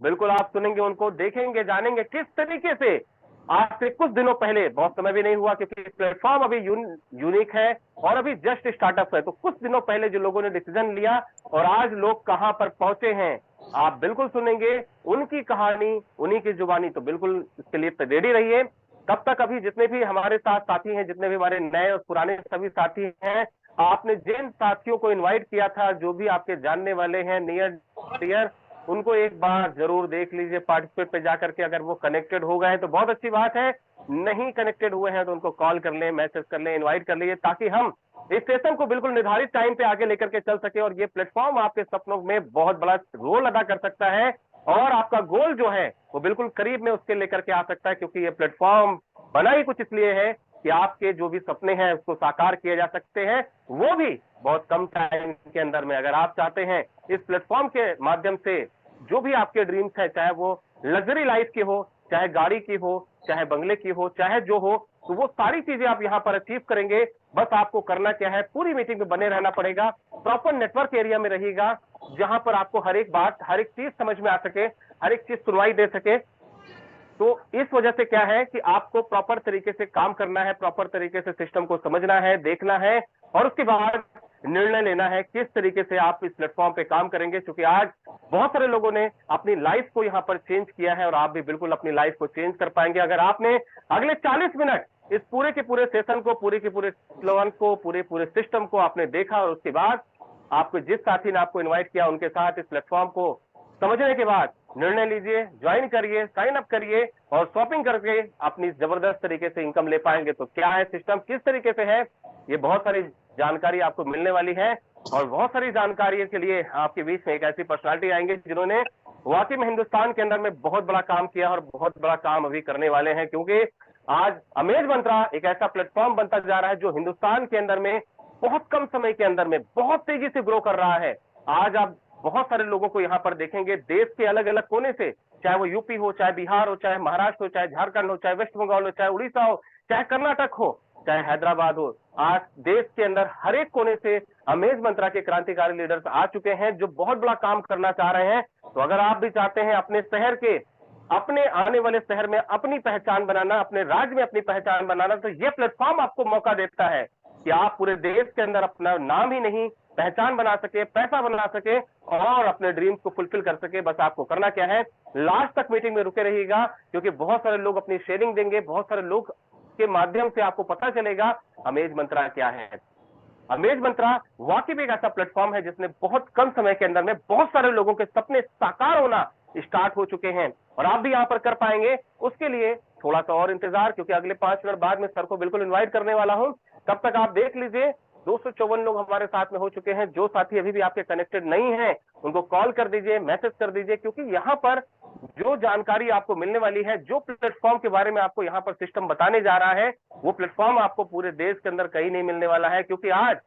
बिल्कुल आप सुनेंगे उनको, देखेंगे, जानेंगे किस तरीके से आज से कुछ दिनों पहले, बहुत समय भी नहीं हुआ क्योंकि प्लेटफॉर्म अभी यूनिक है और अभी जस्ट स्टार्टअप है, तो कुछ दिनों पहले जो लोगों ने डिसीजन लिया और आज लोग कहां पर पहुंचे हैं, आप बिल्कुल सुनेंगे उनकी कहानी, उन्हीं की जुबानी। तो बिल्कुल इसके लिए रेडी रहिए। तब तक अभी जितने भी हमारे साथ साथी हैं, जितने भी हमारे नए और पुराने सभी साथी हैं, आपने जिन साथियों को इनवाइट किया था, जो भी आपके जानने वाले हैं नियर डियर, उनको एक बार जरूर देख लीजिए पार्टिसिपेट पे जाकर के। अगर वो कनेक्टेड हो गए तो बहुत अच्छी बात है, नहीं कनेक्टेड हुए हैं तो उनको कॉल कर लें, मैसेज कर लें, इनवाइट कर लीजिए, ताकि हम इस सेशन को बिल्कुल निर्धारित टाइम पे आगे लेकर के चल सके। और ये प्लेटफॉर्म आपके सपनों में बहुत बड़ा रोल अदा कर सकता है और आपका गोल जो है वो बिल्कुल करीब में उसके लेकर के आ सकता है, क्योंकि ये प्लेटफॉर्म बना ही कुछ इसलिए है कि आपके जो भी सपने हैं उसको साकार किए जा सकते हैं, वो भी बहुत कम टाइम के अंदर में। अगर आप चाहते हैं इस प्लेटफॉर्म के माध्यम से जो भी आपके ड्रीम्स है, चाहे वो लग्जरी लाइफ की हो, चाहे गाड़ी की हो, चाहे बंगले की हो, चाहे जो हो, तो वो सारी चीजें आप यहां पर अचीव करेंगे। बस आपको करना क्या है, पूरी मीटिंग में बने रहना पड़ेगा, प्रॉपर नेटवर्क एरिया में रहिएगा, जहां पर आपको हर एक बात, हर एक चीज समझ में आ सके, हर एक चीज सुनवाई दे सके। तो इस वजह से क्या है कि आपको प्रॉपर तरीके से काम करना है, प्रॉपर तरीके से सिस्टम को समझना है, देखना है और उसके बाद निर्णय लेना है किस तरीके से आप इस प्लेटफॉर्म पे काम करेंगे। क्योंकि आज बहुत सारे लोगों ने अपनी लाइफ को यहां पर चेंज किया है और आप भी बिल्कुल अपनी लाइफ को चेंज कर पाएंगे अगर आपने अगले 40 मिनट इस पूरे के पूरे सेशन को, पूरे के पूरे स्लोगन को, पूरे पूरे सिस्टम को आपने देखा और उसके बाद आपको जिस साथी ने आपको इन्वाइट किया उनके साथ इस प्लेटफॉर्म को समझने के बाद निर्णय लीजिए, ज्वाइन करिए, साइन अप करिए और शॉपिंग करके अपनी जबरदस्त तरीके से इनकम ले पाएंगे। तो क्या है सिस्टम, किस तरीके से है, ये बहुत सारी जानकारी आपको मिलने वाली है। और बहुत सारी जानकारी के लिए आपके बीच में एक ऐसी पर्सनालिटी आएंगे जिन्होंने वाकई में हिंदुस्तान के अंदर में बहुत बड़ा काम किया और बहुत बड़ा काम अभी करने वाले हैं। क्योंकि आज अमेज मंत्रा एक ऐसा प्लेटफॉर्म बनता जा रहा है जो हिंदुस्तान के अंदर में बहुत कम समय के अंदर में बहुत तेजी से ग्रो कर रहा है। आज आप बहुत सारे लोगों को यहां पर देखेंगे देश के अलग अलग कोने से, चाहे वो यूपी हो, चाहे बिहार हो, चाहे महाराष्ट्र हो, चाहे झारखंड हो, चाहे वेस्ट बंगाल हो, चाहे उड़ीसा हो, चाहे कर्नाटक हो, चाहे हैदराबाद हो, आज देश के अंदर हर एक कोने से अमेज मंत्रा के क्रांतिकारी लीडर्स आ चुके हैं जो बहुत बड़ा काम करना चाह रहे हैं। तो अगर आप भी चाहते हैं अपने शहर के, अपने आने वाले शहर में अपनी पहचान बनाना, अपने राज्य में अपनी पहचान बनाना, तो ये प्लेटफॉर्म आपको मौका देता है कि आप पूरे देश के अंदर अपना नाम ही नहीं पहचान बना सके, पैसा बना सके और अपने ड्रीम्स को फुलफिल कर सके। बस आपको करना क्या है, लास्ट तक मीटिंग में रुके रहिएगा, क्योंकि बहुत सारे लोग अपनी शेयरिंग देंगे, बहुत सारे लोग के माध्यम से आपको पता चलेगा अमेज मंत्रा क्या है। अमेज मंत्रा वाकई में एक ऐसा प्लेटफॉर्म है जिसने बहुत कम समय के अंदर में बहुत सारे लोगों के सपने साकार होना स्टार्ट हो चुके हैं और आप भी यहां पर कर पाएंगे। उसके लिए थोड़ा सा और इंतजार, क्योंकि अगले 5 मिनट बाद में सर को बिल्कुल इन्वाइट करने वाला हूं। तब तक आप देख लीजिए 254 लोग हमारे साथ में हो चुके हैं। जो साथी अभी भी आपके कनेक्टेड नहीं है उनको कॉल कर दीजिए, मैसेज कर दीजिए, क्योंकि यहां पर जो जानकारी आपको मिलने वाली है, जो प्लेटफॉर्म के बारे में आपको यहां पर सिस्टम बताने जा रहा है, वो प्लेटफॉर्म आपको पूरे देश के अंदर कहीं नहीं मिलने वाला है। क्योंकि आज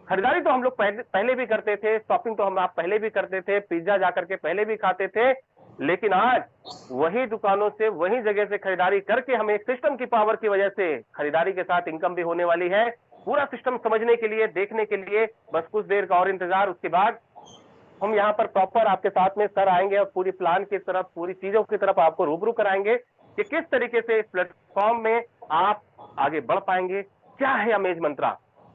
खरीदारी तो हम लोग पहले भी करते थे, शॉपिंग तो हम आप पहले भी करते थे, पिज्जा जाकर के पहले भी खाते थे, लेकिन आज वही दुकानों से, वही जगह से खरीदारी करके हमें सिस्टम की पावर की वजह से खरीदारी के साथ इनकम भी होने वाली है। पूरा सिस्टम समझने के लिए, देखने के लिए बस कुछ देर का और इंतजार, उसके बाद हम यहाँ पर प्रॉपर आपके साथ में सर आएंगे और पूरी प्लान की तरफ, पूरी चीजों की तरफ आपको रूबरू कराएंगे कि किस तरीके से इस प्लेटफॉर्म में आप आगे बढ़ पाएंगे। क्या है अमेज मंत्रा,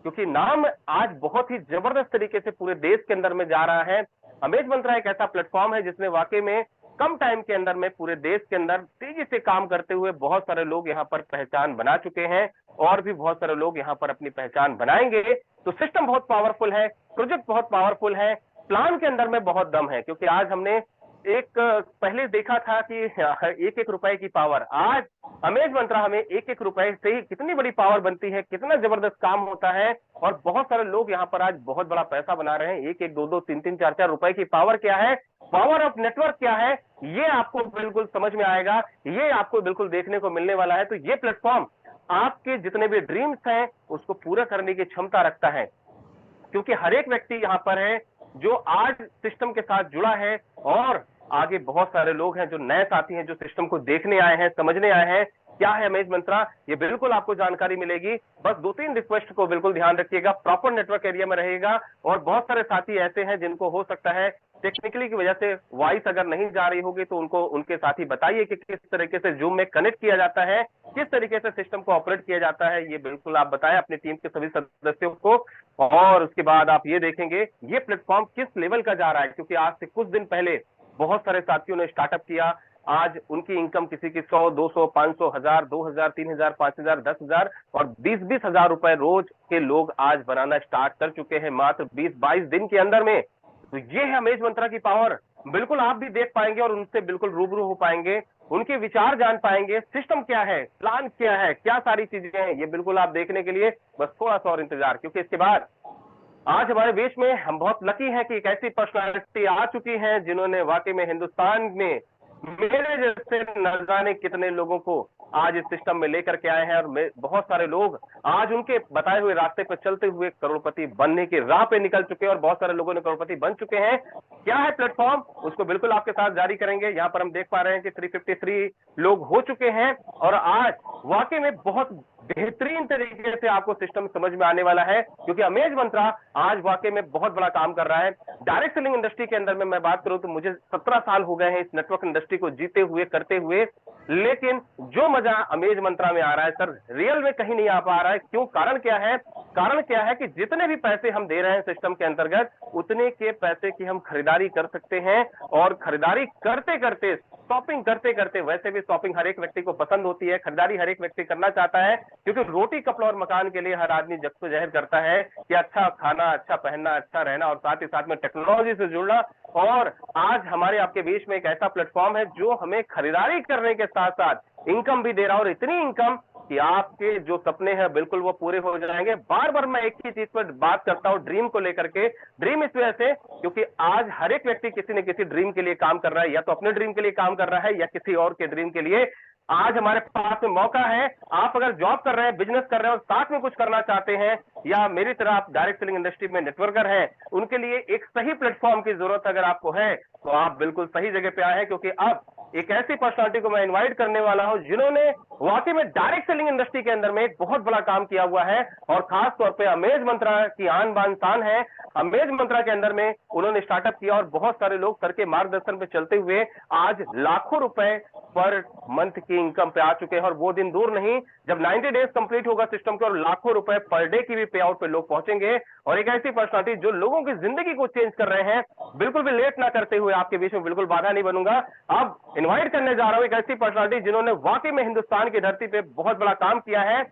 क्योंकि नाम आज बहुत ही जबरदस्त तरीके से पूरे देश के अंदर में जा रहा है। अमेज मंत्रा एक ऐसा प्लेटफॉर्म है जिसने वाकई में कम टाइम के अंदर में पूरे देश के अंदर तेजी से काम करते हुए बहुत सारे लोग यहाँ पर पहचान बना चुके हैं और भी बहुत सारे लोग यहाँ पर अपनी पहचान बनाएंगे। तो सिस्टम बहुत पावरफुल है, प्रोजेक्ट बहुत पावरफुल है, प्लान के अंदर में बहुत दम है। क्योंकि आज हमने एक पहले देखा था कि एक एक रुपए की पावर, आज अमेज मंत्रा हमें एक एक रुपए से ही कितनी बड़ी पावर बनती है, कितना जबरदस्त काम होता है और बहुत सारे लोग यहाँ पर आज बहुत बड़ा पैसा बना रहे हैं। एक एक, दो दो, तीन तीन, चार चार रुपए की पावर क्या है, पावर ऑफ नेटवर्क क्या है, ये आपको बिल्कुल समझ में आएगा, ये आपको बिल्कुल देखने को मिलने वाला है। तो ये प्लेटफॉर्म आपके जितने भी ड्रीम्स हैं उसको पूरा करने की क्षमता रखता है, क्योंकि हर एक व्यक्ति यहाँ पर है जो आज सिस्टम के साथ जुड़ा है और आगे बहुत सारे लोग हैं जो नए साथी हैं, जो सिस्टम को देखने आए हैं, समझने आए हैं। क्या है अमेज मंत्रा, ये बिल्कुल आपको जानकारी मिलेगी। बस 2-3 रिक्वेस्ट को बिल्कुल ध्यान रखिएगा, प्रॉपर नेटवर्क एरिया में रहेगा और बहुत सारे साथी ऐसे हैं जिनको हो सकता है टेक्निकली की वजह से वॉइस अगर नहीं जा रही होगी तो उनको उनके साथ ही बताइए कि किस तरीके से जूम में कनेक्ट किया जाता है, किस तरीके से सिस्टम को ऑपरेट किया जाता है, ये बिल्कुल आप बताएं अपनी टीम के सभी सदस्यों को। और उसके बाद आप ये देखेंगे ये प्लेटफॉर्म किस लेवल का जा रहा है, क्योंकि आज से कुछ दिन पहले बहुत सारे साथियों ने स्टार्टअप किया। आज उनकी इनकम किसी की 100, 200, 500, 1000, 2000, 3000, 5000, 10,000 और 20-20 हजार रुपए रोज के लोग आज बनाना स्टार्ट कर चुके हैं मात्र 20-22 दिन के अंदर में। तो ये है अमेज मंत्रा की पावर। बिल्कुल आप भी देख पाएंगे और उनसे बिल्कुल रूबरू हो पाएंगे, उनके विचार जान पाएंगे, सिस्टम क्या है, प्लान क्या है, क्या सारी चीजें हैं, ये बिल्कुल आप देखने के लिए बस थोड़ा सा और इंतजार, क्योंकि इसके बाद आज हमारे देश में हम बहुत लकी हैं कि एक ऐसी पर्सनालिटी आ चुकी हैं जिन्होंने वाकई में हिंदुस्तान में मेरे जैसे न जाने कितने लोगों को आज इस सिस्टम में लेकर के आए हैं। और बहुत सारे लोग आज उनके बताए हुए रास्ते पर चलते हुए करोड़पति बनने की राह पे निकल चुके हैं और बहुत सारे लोगों ने करोड़पति बन चुके हैं। क्या है प्लेटफॉर्म, उसको बिल्कुल आपके साथ जारी करेंगे। यहाँ पर हम देख पा रहे हैं कि 353 लोग हो चुके हैं और आज वाकई में बहुत बेहतरीन तरीके से आपको सिस्टम समझ में आने वाला है, क्योंकि अमेज मंत्रा आज वाकई में बहुत बड़ा काम कर रहा है। डायरेक्ट सेलिंग इंडस्ट्री के अंदर में मैं बात करूं तो मुझे 17 साल हो गए हैं इस नेटवर्क इंडस्ट्री को जीते हुए, करते हुए, लेकिन जो मजा अमेज मंत्रा में आ रहा है सर, रियल में कहीं नहीं आ पा रहा है। क्यों? कारण क्या है? कारण क्या है कि जितने भी पैसे हम दे रहे हैं सिस्टम के अंतर्गत, उतने के पैसे की हम खरीदारी कर सकते हैं। और खरीदारी करते करते, शॉपिंग करते करते, वैसे भी शॉपिंग हर एक व्यक्ति को पसंद होती है, खरीदारी हर एक व्यक्ति करना चाहता है, क्योंकि रोटी कपड़ा और मकान के लिए हर आदमी जद्दोजहद करता है कि अच्छा खाना, अच्छा पहनना, अच्छा रहना और साथ ही साथ में टेक्नोलॉजी से जुड़ना। और आज हमारे आपके बीच में एक ऐसा प्लेटफॉर्म है जो हमें खरीदारी करने के साथ साथ इनकम भी दे रहा है, और इतनी इनकम कि आपके जो सपने हैं बिल्कुल वो पूरे हो जाएंगे। बार बार मैं एक ही चीज पर बात करता हूं, ड्रीम को लेकर के। ड्रीम इस वजह से क्योंकि आज हर एक व्यक्ति किसी न किसी ड्रीम के लिए काम कर रहा है, या तो अपने ड्रीम के लिए काम कर रहा है या किसी और के ड्रीम के लिए। आज हमारे पास में मौका है, आप अगर जॉब कर रहे हैं, बिजनेस कर रहे हैं और साथ में कुछ करना चाहते हैं, या मेरी तरह आप डायरेक्ट सेलिंग इंडस्ट्री में नेटवर्कर हैं, उनके लिए एक सही प्लेटफॉर्म की जरूरत अगर आपको है तो आप बिल्कुल सही जगह पे आए हैं। क्योंकि अब एक ऐसी पर्सनालिटी को मैं इनवाइट करने वाला हूं जिन्होंने वाकई में डायरेक्ट सेलिंग इंडस्ट्री के अंदर में एक बहुत बड़ा काम किया हुआ है, और खास तौर पे अमेज मंत्रा की आन बान शान है। अमेज मंत्रा के अंदर में उन्होंने स्टार्टअप किया और बहुत सारे लोग सर के मार्गदर्शन पे चलते हुए आज लाखों रुपए पर मंथ की इनकम पे आ चुके हैं। और वो दिन दूर नहीं जब 90 डेज कंप्लीट होगा सिस्टम के और लाखों रुपए पर डे की भी पे आउट पे लोग पहुंचेंगे। और एक ऐसी पर्सनालिटी जो लोगों की जिंदगी को चेंज कर रहे हैं, बिल्कुल भी लेट ना करते हुए आपके बीच में बिल्कुल बाधा नहीं बनूंगा। अब इनवाइट करने जा रहा हूं एक ऐसी पर्सनालिटी जिन्होंने वाकई में हिंदुस्तान की धरती पे बहुत बड़ा काम किया है,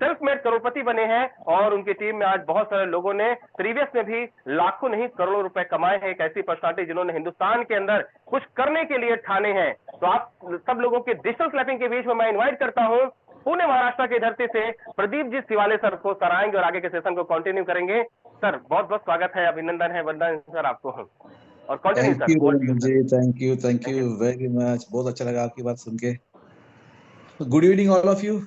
सेल्फ मेड करोड़पति बने हैं, और उनकी टीम में आज बहुत सारे लोगों ने प्रीवियस में भी लाखों नहीं करोड़ों रुपए कमाए हैं। एक ऐसी पर्सनालिटी जिन्होंने हिंदुस्तान के अंदर कुछ करने के लिए ठाने हैं। तो आप सब लोगों के डिजिटल क्लैपिंग के बीच में मैं इन्वाइट करता हूं पुणे महाराष्ट्र की धरती से प्रदीप जी सिवाले सर को सराहेंगे और आगे के सेशन को कंटिन्यू करेंगे। सर बहुत बहुत स्वागत है, अभिनंदन है, वंदन सर आपको। और continue sir. Thank you very much. बहुत अच्छा लगा आपकी बात सुन के। Good evening all of you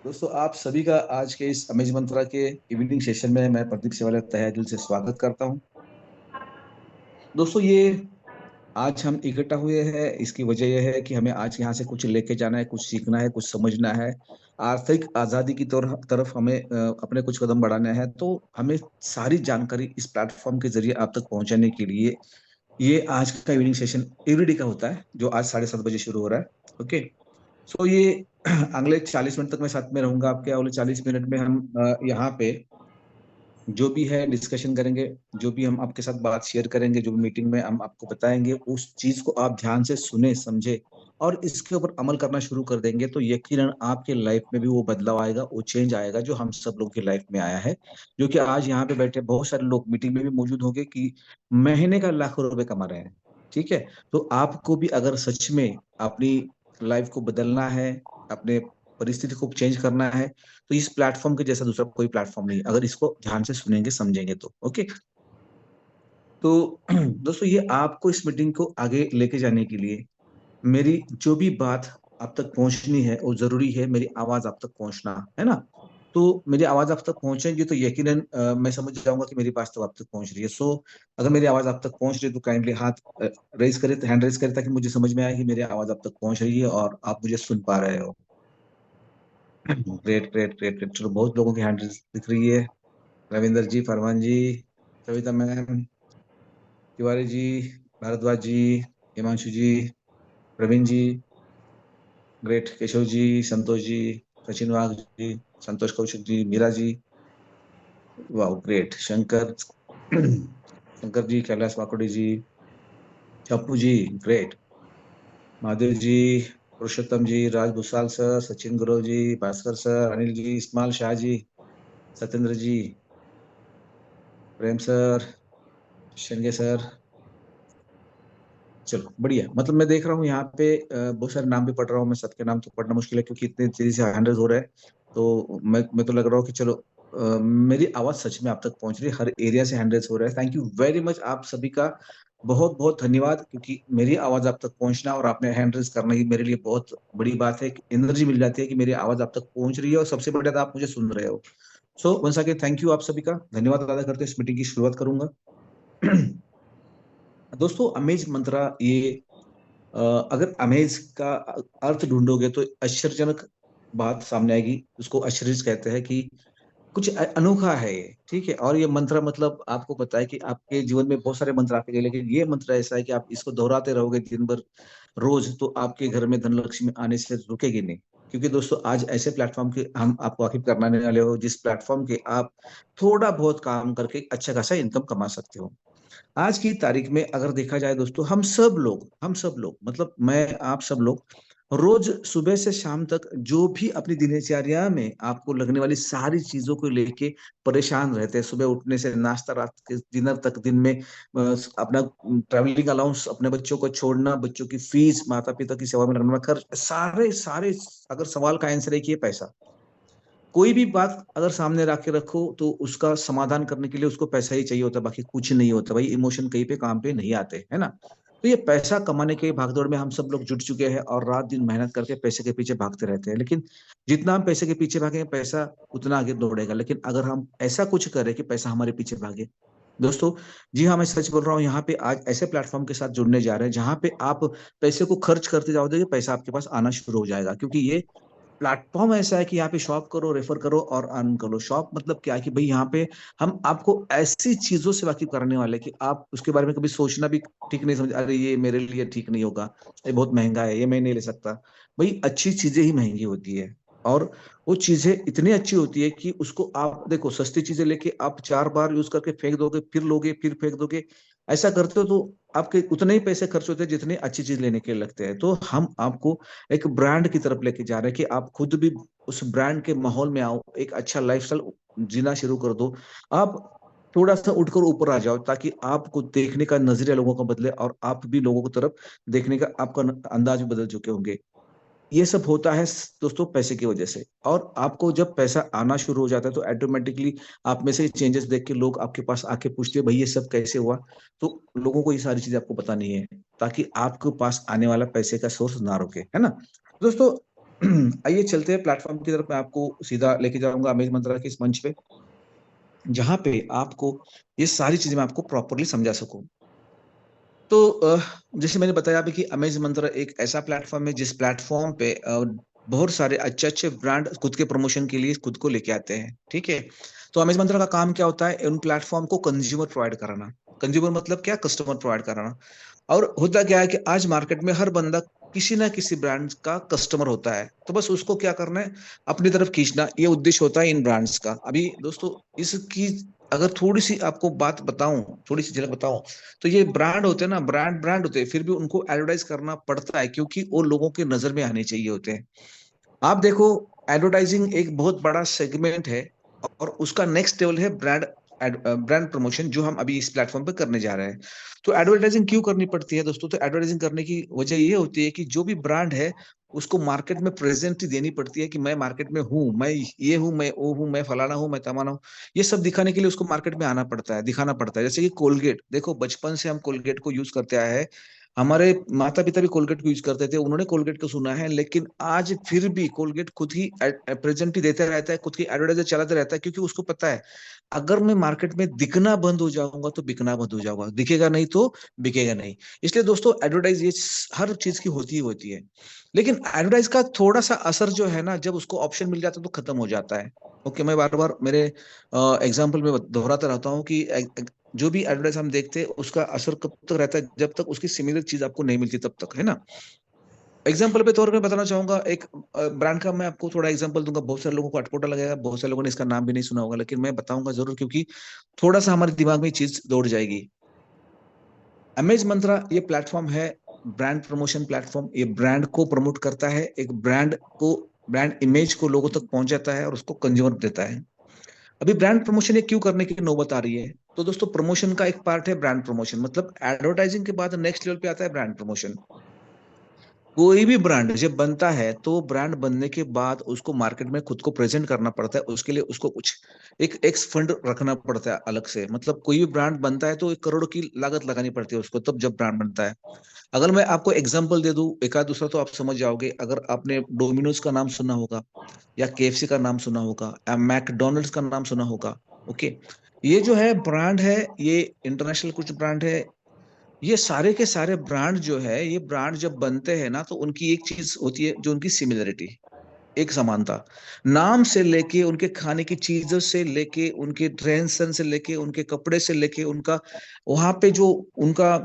दोस्तों, आप सभी का आज के इस अमेज मंत्रा के इवनिंग सेशन में मैं प्रदीप सिवाले तहे दिल से स्वागत करता हूं। दोस्तों, ये आज हम इकट्ठा हुए हैं, इसकी वजह यह है कि हमें आज यहाँ से कुछ लेके जाना है, कुछ सीखना है, कुछ समझना है। आर्थिक आजादी की तरफ हमें अपने कुछ कदम बढ़ाने हैं। तो हमें सारी जानकारी इस प्लेटफॉर्म के जरिए आप तक पहुंचाने के लिए ये आज का इवनिंग सेशन एवरीडे का होता है, जो आज 7:30 बजे शुरू हो रहा है। ओके, सो ये अगले 40 मिनट तक मैं साथ में रहूंगा आपके। अगले 40 मिनट में हम यहाँ पे जो भी है डिस्कशन करेंगे, जो भी हम आपके साथ बात शेयर करेंगे, जो भी मीटिंग में हम आपको बताएंगे, उस चीज को आप ध्यान से सुने, समझे और इसके ऊपर अमल करना शुरू कर देंगे तो यकीनन आपके लाइफ में भी वो बदलाव आएगा, वो चेंज आएगा जो हम सब लोगों की लाइफ में आया है। जो कि आज यहाँ पे बैठे बहुत सारे लोग मीटिंग में भी मौजूद होंगे कि महीने का लाखों रुपए कमा रहे हैं। ठीक है, तो आपको भी अगर सच में अपनी लाइफ को बदलना है, अपने परिस्थिति को चेंज करना है, तो इस प्लेटफॉर्म के जैसा दूसरा कोई प्लेटफॉर्म नहीं, अगर इसको ध्यान से सुनेंगे, समझेंगे तो। ओके, तो दोस्तों, ये आपको इस मीटिंग को आगे लेके जाने के लिए मेरी जो भी बात आप तक पहुंचनी है वो जरूरी है, मेरी आवाज आप तक पहुंचना है ना। तो मेरी आवाज आप तक पहुंचेगी तो यकीनन मैं समझ जाऊंगा कि मेरी बात तो आप तक पहुंच रही है। सो अगर मेरी आवाज आप तक पहुंच रही है तो काइंडली हाथ रेज करें, हैंड रेज करें, ताकि मुझे समझ में आए कि मेरी आवाज आप तक पहुंच रही है और आप मुझे सुन पा रहे हो। Great great great great. चलो, बहुत लोगों की हैंड दिख रही है। रविंदर जी, फरमान जी, कविता मैम, तिवारी जी, भारद्वाज जी, हिमांशु जी, प्रवीण जी, ग्रेट, केशव जी, संतोष जी, सचिन वाघ जी, संतोष कौशिक जी, मीरा जी, वाह ग्रेट, शंकर शंकर जी, कैलाश वाकोड़ी जी, चप्पू जी, ग्रेट, महादेव जी, पुरुषोत्तम जी, राज भूसाल सर, सचिन गुरु जी, भास्कर सर, अनिल जी, इस्माइल शाह जी, सत्येंद्र जी, प्रेम सर, शेंगे सर, चलो बढ़िया। मतलब मैं देख रहा हूँ यहाँ पे बहुत सारे नाम भी पढ़ रहा हूँ मैं, सबके नाम तो पढ़ना मुश्किल है क्योंकि इतने तेजी से हैंडल्स हो रहे हैं। तो मैं तो लग रहा हूँ कि चलो मेरी आवाज सच में आप तक पहुंच रही है, हर एरिया से हैंडल्स हो रहे हैं। थैंक यू वेरी मच आप सभी का, बहुत बहुत धन्यवाद, क्योंकि मेरी आवाज आप तक पहुंचना और आपने हैंडल्स करना ही मेरे लिए बहुत बड़ी बात है। एनर्जी मिल जाती है कि मेरी आवाज आप तक पहुंच रही है और सबसे बढ़िया आप मुझे सुन रहे हो। So once again thank you आप सभी का, धन्यवाद अदा करते इस मीटिंग की शुरुआत करूंगा। दोस्तों अमेज मंत्रा ये अगर अमेज का अर्थ ढूंढोगे तो आश्चर्यजनक बात सामने आएगी। उसको आश्चर्य कहते हैं कि कुछ अनोखा है ये, ठीक है। और ये मंत्र मतलब आपको पता है कि आपके जीवन में बहुत सारे मंत्र आते हैं, लेकिन ये मंत्र ऐसा है कि आप इसको दोहराते रहोगे दिन भर रोज तो आपके घर में धनलक्ष्मी आने से रुकेगी नहीं। क्योंकि दोस्तों आज ऐसे प्लेटफॉर्म के हम आपको वाकिफ कराने वाले हो जिस प्लेटफॉर्म के आप थोड़ा बहुत काम करके अच्छा खासा इनकम कमा सकते हो। आज की तारीख में अगर देखा जाए दोस्तों, हम सब लोग मतलब मैं आप सब लोग रोज सुबह से शाम तक जो भी अपनी दिनचर्या में आपको लगने वाली सारी चीजों को लेके परेशान रहते हैं। सुबह उठने से नाश्ता, रात के डिनर तक, दिन में अपना ट्रैवलिंग अलाउंस, अपने बच्चों को छोड़ना, बच्चों की फीस, माता पिता की सेवा में लगने वाला खर्च, सारे सारे अगर सवाल का आंसर है कि ये पैसा। कोई भी बात अगर सामने रख के रखो तो उसका समाधान करने के लिए उसको पैसा ही चाहिए होता है, बाकी कुछ नहीं होता भाई। इमोशन कहीं पे काम पे नहीं आते, है ना। तो ये पैसा कमाने के भागदौड़ में हम सब लोग जुट चुके हैं और रात दिन मेहनत करके पैसे के पीछे भागते रहते हैं। लेकिन जितना हम पैसे के पीछे भागेंगे पैसा उतना आगे दौड़ेगा। लेकिन अगर हम ऐसा कुछ करें कि पैसा हमारे पीछे भागे, दोस्तों जी हाँ मैं सच बोल रहा हूँ, यहाँ पे आज ऐसे प्लेटफॉर्म के साथ जुड़ने जा रहे हैं जहां पे आप पैसे को खर्च करते जाओगे, पैसा आपके पास आना शुरू हो जाएगा। क्योंकि ये प्लेटफॉर्म ऐसा है कि यहाँ पे शॉप करो, रेफर करो और अर्न करो। शॉप मतलब क्या है कि भाई यहाँ पे हम आपको ऐसी चीजों से वाकिफ करने वाले हैं कि आप उसके बारे में कभी सोचना भी ठीक नहीं समझ, अरे ये मेरे लिए ठीक नहीं होगा, ये बहुत महंगा है, ये मैं नहीं ले सकता। भाई अच्छी चीजें ही महंगी होती है और वो चीजें इतनी अच्छी होती है कि उसको आप देखो, सस्ती चीजें लेके आप 4 बार यूज करके फेंक दोगे, फिर लोगे, फिर फेंक दोगे, ऐसा करते हो तो आपके उतने ही पैसे खर्च होते हैं जितने अच्छी चीज लेने के लगते हैं। तो हम आपको एक ब्रांड की तरफ लेके जा रहे हैं कि आप खुद भी उस ब्रांड के माहौल में आओ, एक अच्छा लाइफस्टाइल जीना शुरू कर दो। आप थोड़ा सा उठकर ऊपर आ जाओ ताकि आपको देखने का नजरिया लोगों का बदले और आप भी लोगों की तरफ देखने का आपका अंदाज भी बदल चुके होंगे। ये सब होता है दोस्तों पैसे की वजह से। और आपको जब पैसा आना शुरू हो जाता है तो ऑटोमेटिकली आप में से चेंजेस देख के लोग आपके पास आके पूछते हैं भाई ये सब कैसे हुआ। तो लोगों को ये सारी चीजें आपको पता नहीं है ताकि आपके पास आने वाला पैसे का सोर्स ना रुके, है ना दोस्तों। आइए चलते हैं प्लेटफॉर्म की तरफ। मैं आपको सीधा लेके जाऊंगा अमेज मंत्रा के इस मंच पे जहां पे आपको ये सारी चीजें मैं आपको प्रॉपरली समझा सकूं। तो जैसे मैंने बताया अभी कि अमेज मंत्रा एक ऐसा प्लेटफॉर्म है जिस प्लेटफॉर्म पे बहुत सारे अच्छे अच्छे ब्रांड खुद के प्रमोशन के लिए खुद को लेके आते हैं, ठीक है। तो अमेज मंत्रा का काम क्या होता है, उन प्लेटफॉर्म को कंज्यूमर प्रोवाइड कराना। कंज्यूमर मतलब क्या, कस्टमर प्रोवाइड कराना। और होता क्या है कि आज मार्केट में हर बंदा किसी ना किसी ब्रांड का कस्टमर होता है, तो बस उसको क्या करना है, अपनी तरफ खींचना, ये उद्देश्य होता है इन ब्रांड्स का। अभी दोस्तों इसकी अगर थोड़ी सी आपको बात बताऊं, थोड़ी सी झलक बताऊं, तो ये ब्रांड होते हैं ना, ब्रांड ब्रांड होते हैं, फिर भी उनको एडवर्टाइज करना पड़ता है क्योंकि वो लोगों के नजर में आने चाहिए होते हैं। आप देखो, एडवर्टाइजिंग एक बहुत बड़ा सेगमेंट है और उसका नेक्स्ट लेवल है ब्रांड प्रमोशन, जो हम अभी इस प्लेटफॉर्म पे करने जा रहे हैं। तो एडवर्टाइजिंग क्यों करनी पड़ती है दोस्तों, तो एडवर्टाइजिंग करने की वजह ये होती है कि जो भी ब्रांड है उसको मार्केट में प्रेजेंट देनी पड़ती है कि मैं मार्केट में हूँ, मैं ये हूँ, मैं वो हूँ, मैं फलाना हूँ, मैं तमाना हूँ। ये सब दिखाने के लिए उसको मार्केट में आना पड़ता है, दिखाना पड़ता है। जैसे कि कोलगेट देखो, बचपन से हम कोलगेट को यूज करते आए हैं, हमारे माता पिता भी कोलगेट को यूज करते थे, उन्होंने कोलगेट को सुना है, लेकिन आज फिर भी कोलगेट खुद ही प्रेजेंट ही देता रहता है, खुद की एडवर्टाइजर चलाता रहता है, क्योंकि उसको पता है अगर मैं मार्केट में दिखना बंद हो जाऊंगा तो बिकना बंद हो जाऊंगा, दिखेगा नहीं तो बिकेगा नहीं। इसलिए दोस्तों एडवर्टाइज ये हर चीज की होती ही होती है। लेकिन एडवर्टाइज का थोड़ा सा असर जो है ना, जब उसको ऑप्शन मिल जाता है तो खत्म हो जाता है। ओके, मैं बार बार मेरे एग्जाम्पल में दोहराता रहता हूँ कि जो भी एडवर्टाइज हम देखते हैं उसका असर कब तक रहता है, जब तक उसकी सिमिलर चीज आपको नहीं मिलती तब तक, है ना। एग्जाम्पल पे तौर पे बताना चाहूंगा, एक ब्रांड का मैं आपको थोड़ा एग्जांपल दूंगा। बहुत सारे लोगों को अटपटा लगेगा, बहुत सारे लोगों ने इसका नाम भी नहीं सुना होगा, लेकिन मैं बताऊंगा जरूर, क्योंकि थोड़ा सा हमारे दिमाग में ये चीज दौड़ जाएगी। अमेज मंत्रा ये प्लेटफॉर्म है, ब्रांड प्रमोशन प्लेटफॉर्म। ये ब्रांड को प्रमोट करता है, एक ब्रांड को, ब्रांड इमेज को लोगों तक पहुंचाता है और उसको कंज्यूमर देता है। अभी ब्रांड प्रमोशन ये क्यों करने की नौबत आ रही है, तो दोस्तों प्रमोशन का एक पार्ट है ब्रांड प्रमोशन, मतलब एडवर्टाइजिंग के बाद नेक्स्ट लेवल पे आता है ब्रांड प्रमोशन। कोई भी ब्रांड जब बनता है तो ब्रांड बनने के बाद उसको मार्केट में खुद को प्रेजेंट करना पड़ता है, उसके लिए उसको कुछ एक एक्स फंड रखना पड़ता है अलग से। मतलब कोई भी ब्रांड बनता है तो 1 करोड़ की लागत लगानी पड़ती है उसको, तब जब ब्रांड बनता है। अगर मैं आपको एग्जांपल दे दूं एक आध दूसरा तो आप समझ जाओगे। अगर आपने डोमिनोज का नाम सुना होगा, या केएफसी का नाम सुना होगा, या मैकडोनल्ड्स का नाम सुना होगा, ओके, ये जो है ब्रांड है, ये इंटरनेशनल कुछ ब्रांड है। ये सारे के सारे ब्रांड जो है, ये ब्रांड जब बनते हैं ना तो उनकी एक चीज होती है जो उनकी सिमिलरिटी, एक समानता। नाम से लेके उनके खाने की चीजों से लेके उनके रहन सहन से लेके उनके कपड़े से लेके उनका वहां पे जो उनका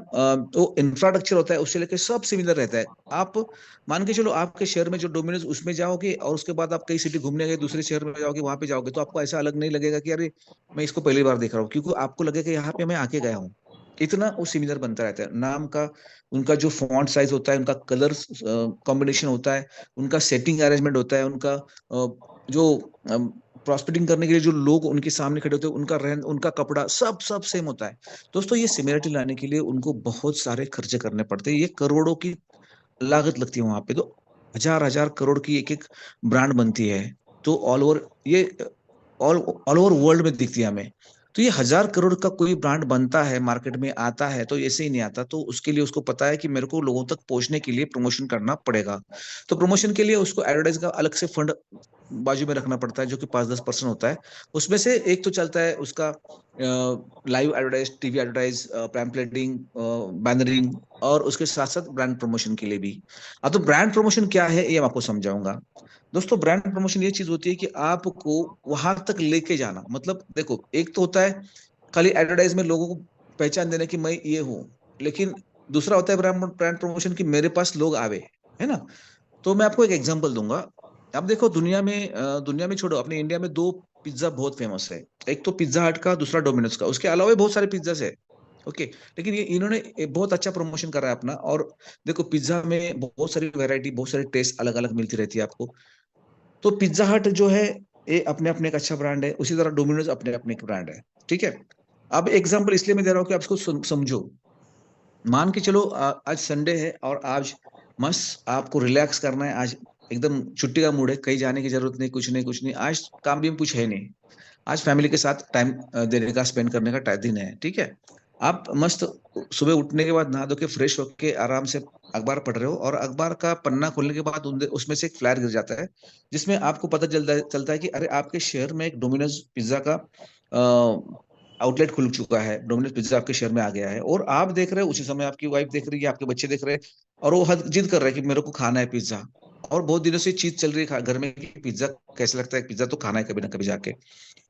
तो इंफ्रास्ट्रक्चर होता है उससे लेके सब सिमिलर रहता है। आप मान के चलो आपके शहर में जो डोमिनोज उसमें जाओगे और उसके बाद आप कई सिटी घूमने गए दूसरे शहर में जाओगे, वहां पे जाओगे तो आपको ऐसा अलग नहीं लगेगा कि अरे मैं इसको पहली बार देख रहा हूँ, क्योंकि आपको लगेगा यहाँ पे मैं आके गया हूँ। इतना वो सिमिलर बनता रहता है। नाम का, उनका जो फॉन्ट साइज होता है, उनका कलर कॉम्बिनेशन होता है, उनका सेटिंग अरेंजमेंट होता है, उनका जो प्रॉस्पेक्टिंग करने के लिए जो लोग उनके सामने खड़े होते हैं, उनका रहन, उनका कपड़ा, सब सब सेम होता है। दोस्तों ये सिमिलरिटी लाने के लिए उनको बहुत सारे खर्चे करने पड़ते हैं, ये करोड़ों की लागत लगती है वहां पे। तो हजार हजार करोड़ की एक एक ब्रांड बनती है। तो ऑल ओवर ये ऑल ऑल ओवर वर्ल्ड में दिखती है हमें। तो ये 1,000 करोड़ का कोई ब्रांड बनता है, मार्केट में आता है, तो ऐसे ही नहीं आता। तो उसके लिए उसको पता है कि मेरे को लोगों तक पहुंचने के लिए प्रमोशन करना पड़ेगा। तो प्रमोशन के लिए उसको एडवर्टाइज का अलग से फंड बाजू में रखना पड़ता है, जो कि 5-10% होता है। उसमें से एक तो चलता है उसका लाइव एडवर्टाइज, टीवी एडवर्टाइज, पैम्पलेटिंग, बैनरिंग, और उसके साथ साथ ब्रांड प्रमोशन के लिए भी। तो ब्रांड प्रमोशन क्या है ये मैं आपको समझाऊंगा। दोस्तों ब्रांड प्रमोशन ये चीज होती है कि आपको वहां तक लेके जाना। मतलब देखो, एक तो होता है खाली एडवर्टाइज में लोगों को पहचान देना कि मैं ये हूँ, लेकिन दूसरा होता है ब्रांड प्रमोशन की मेरे पास लोग आवे, है ना। तो मैं आपको एक एग्जांपल दूंगा। अब देखो दुनिया में छोड़ो, अपने इंडिया में 2 पिज्जा बहुत फेमस है। एक तो पिज्जा हट का, दूसरा डोमिनोज का। उसके अलावा भी बहुत सारे पिज्जा है, ओके। लेकिन ये इन्होंने बहुत अच्छा प्रमोशन करा है अपना। और देखो पिज्जा में बहुत सारी वैरायटी, बहुत सारी टेस्ट अलग अलग मिलती रहती है आपको। तो पिज्जा हट जो है ये अपने अपने एक अच्छा ब्रांड है, उसी तरह डोमिनोज अपने अपने एक ब्रांड है, ठीक है। अब एग्जांपल इसलिए मैं दे रहा हूँ कि आप इसको समझो। मान के चलो आज संडे है और आज मस्त आपको रिलैक्स करना है, आज एकदम छुट्टी का मूड है, कहीं जाने की जरूरत नहीं, कुछ नहीं कुछ नहीं, आज काम भी कुछ है नहीं, आज फैमिली के साथ टाइम देने का, स्पेंड करने का दिन है, ठीक है। आप मस्त सुबह उठने के बाद नहा धो के फ्रेश होके आराम से अखबार पढ़ रहे हो, और अखबार का पन्ना खोलने के बाद उसमें से एक फ्लायर गिर जाता है, जिसमें आपको पता चलता है कि अरे आपके शहर में एक डोमिनोज पिज्जा का आउटलेट खुल चुका है, डोमिनोज पिज्जा आपके शहर में आ गया है। और आप देख रहे हो, उसी समय आपकी वाइफ देख रही है, आपके बच्चे देख रहे हैं, और वो हद जिद कर रहे हैं कि मेरे को खाना है पिज्जा। और बहुत दिनों से चीज चल रही है घर में कि पिज्जा कैसे लगता है, पिज्जा तो खाना है कभी ना कभी जाके।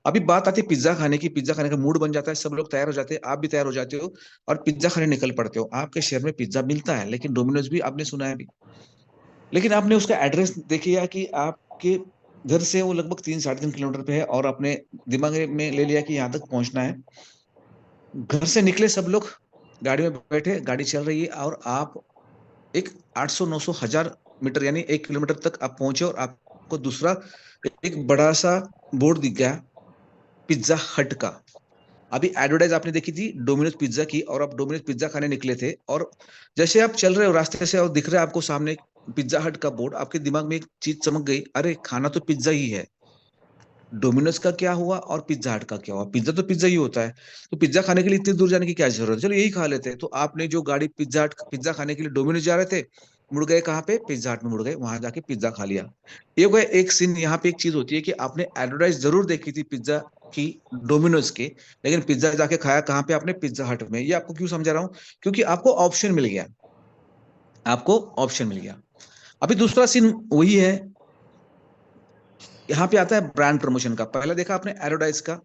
अभी बात आती है पिज्जा खाने की, पिज्जा खाने का मूड बन जाता है, सब लोग तैयार हो जाते हैं, आप भी तैयार हो जाते हो और पिज्जा खाने निकल पड़ते हो। आपके शहर में पिज्जा मिलता है, लेकिन डोमिनोज भी आपने सुना है अभी, लेकिन आपने उसका एड्रेस देखिए कि आपके घर से वो लगभग 3-3.5 किलोमीटर पे है, और अपने दिमाग में ले लिया कि यहाँ तक पहुंचना है। घर से निकले सब लोग, गाड़ी में बैठे, गाड़ी चल रही है, और आप एक 800-900 1000 मीटर यानी 1 किलोमीटर तक आप पहुंचे, और आपको दूसरा एक बड़ा सा बोर्ड दिख गया पिज्जा हट का। अभी एडवर्टाइज आपने देखी थी डोमिनोज पिज्जा की, और आप डोमिनोज पिज्जा खाने निकले थे, और जैसे आप चल रहे हो रास्ते से और दिख रहा है आपको सामने पिज्जा हट का बोर्ड, आपके दिमाग में एक चीज चमक गई, अरे खाना तो पिज्जा ही है। डोमिनोज का क्या हुआ और पिज्जा हट का क्या हुआ, पिज्जा तो पिज्जा ही होता है। तो पिज्जा खाने के लिए इतनी दूर जाने की क्या जरूरत है, चलो यही खा लेते हैं। तो आपने जो गाड़ी पिज्जा खाने के लिए डोमिनोज जा रहे थे, मुड़ गए कहाँ पे, पिज्जा हट में मुड़ गए, वहां जाके पिज्जा खा लिया। एक सीन यहाँ पे एक चीज होती है कि आपने एडवर्टाइज जरूर देखी थी पिज्जा की, डोमिनोज के, लेकिन पिज्जा जाके खाया कहाँ पे आपने, पिज्जा हट में। ये आपको क्यों समझा रहा हूँ, क्योंकि आपको ऑप्शन मिल गया, आपको ऑप्शन मिल गया। अभी दूसरा सीन वही है, यहाँ पे आता है ब्रांड प्रमोशन का। पहले देखा आपने एडवर्टाइज का,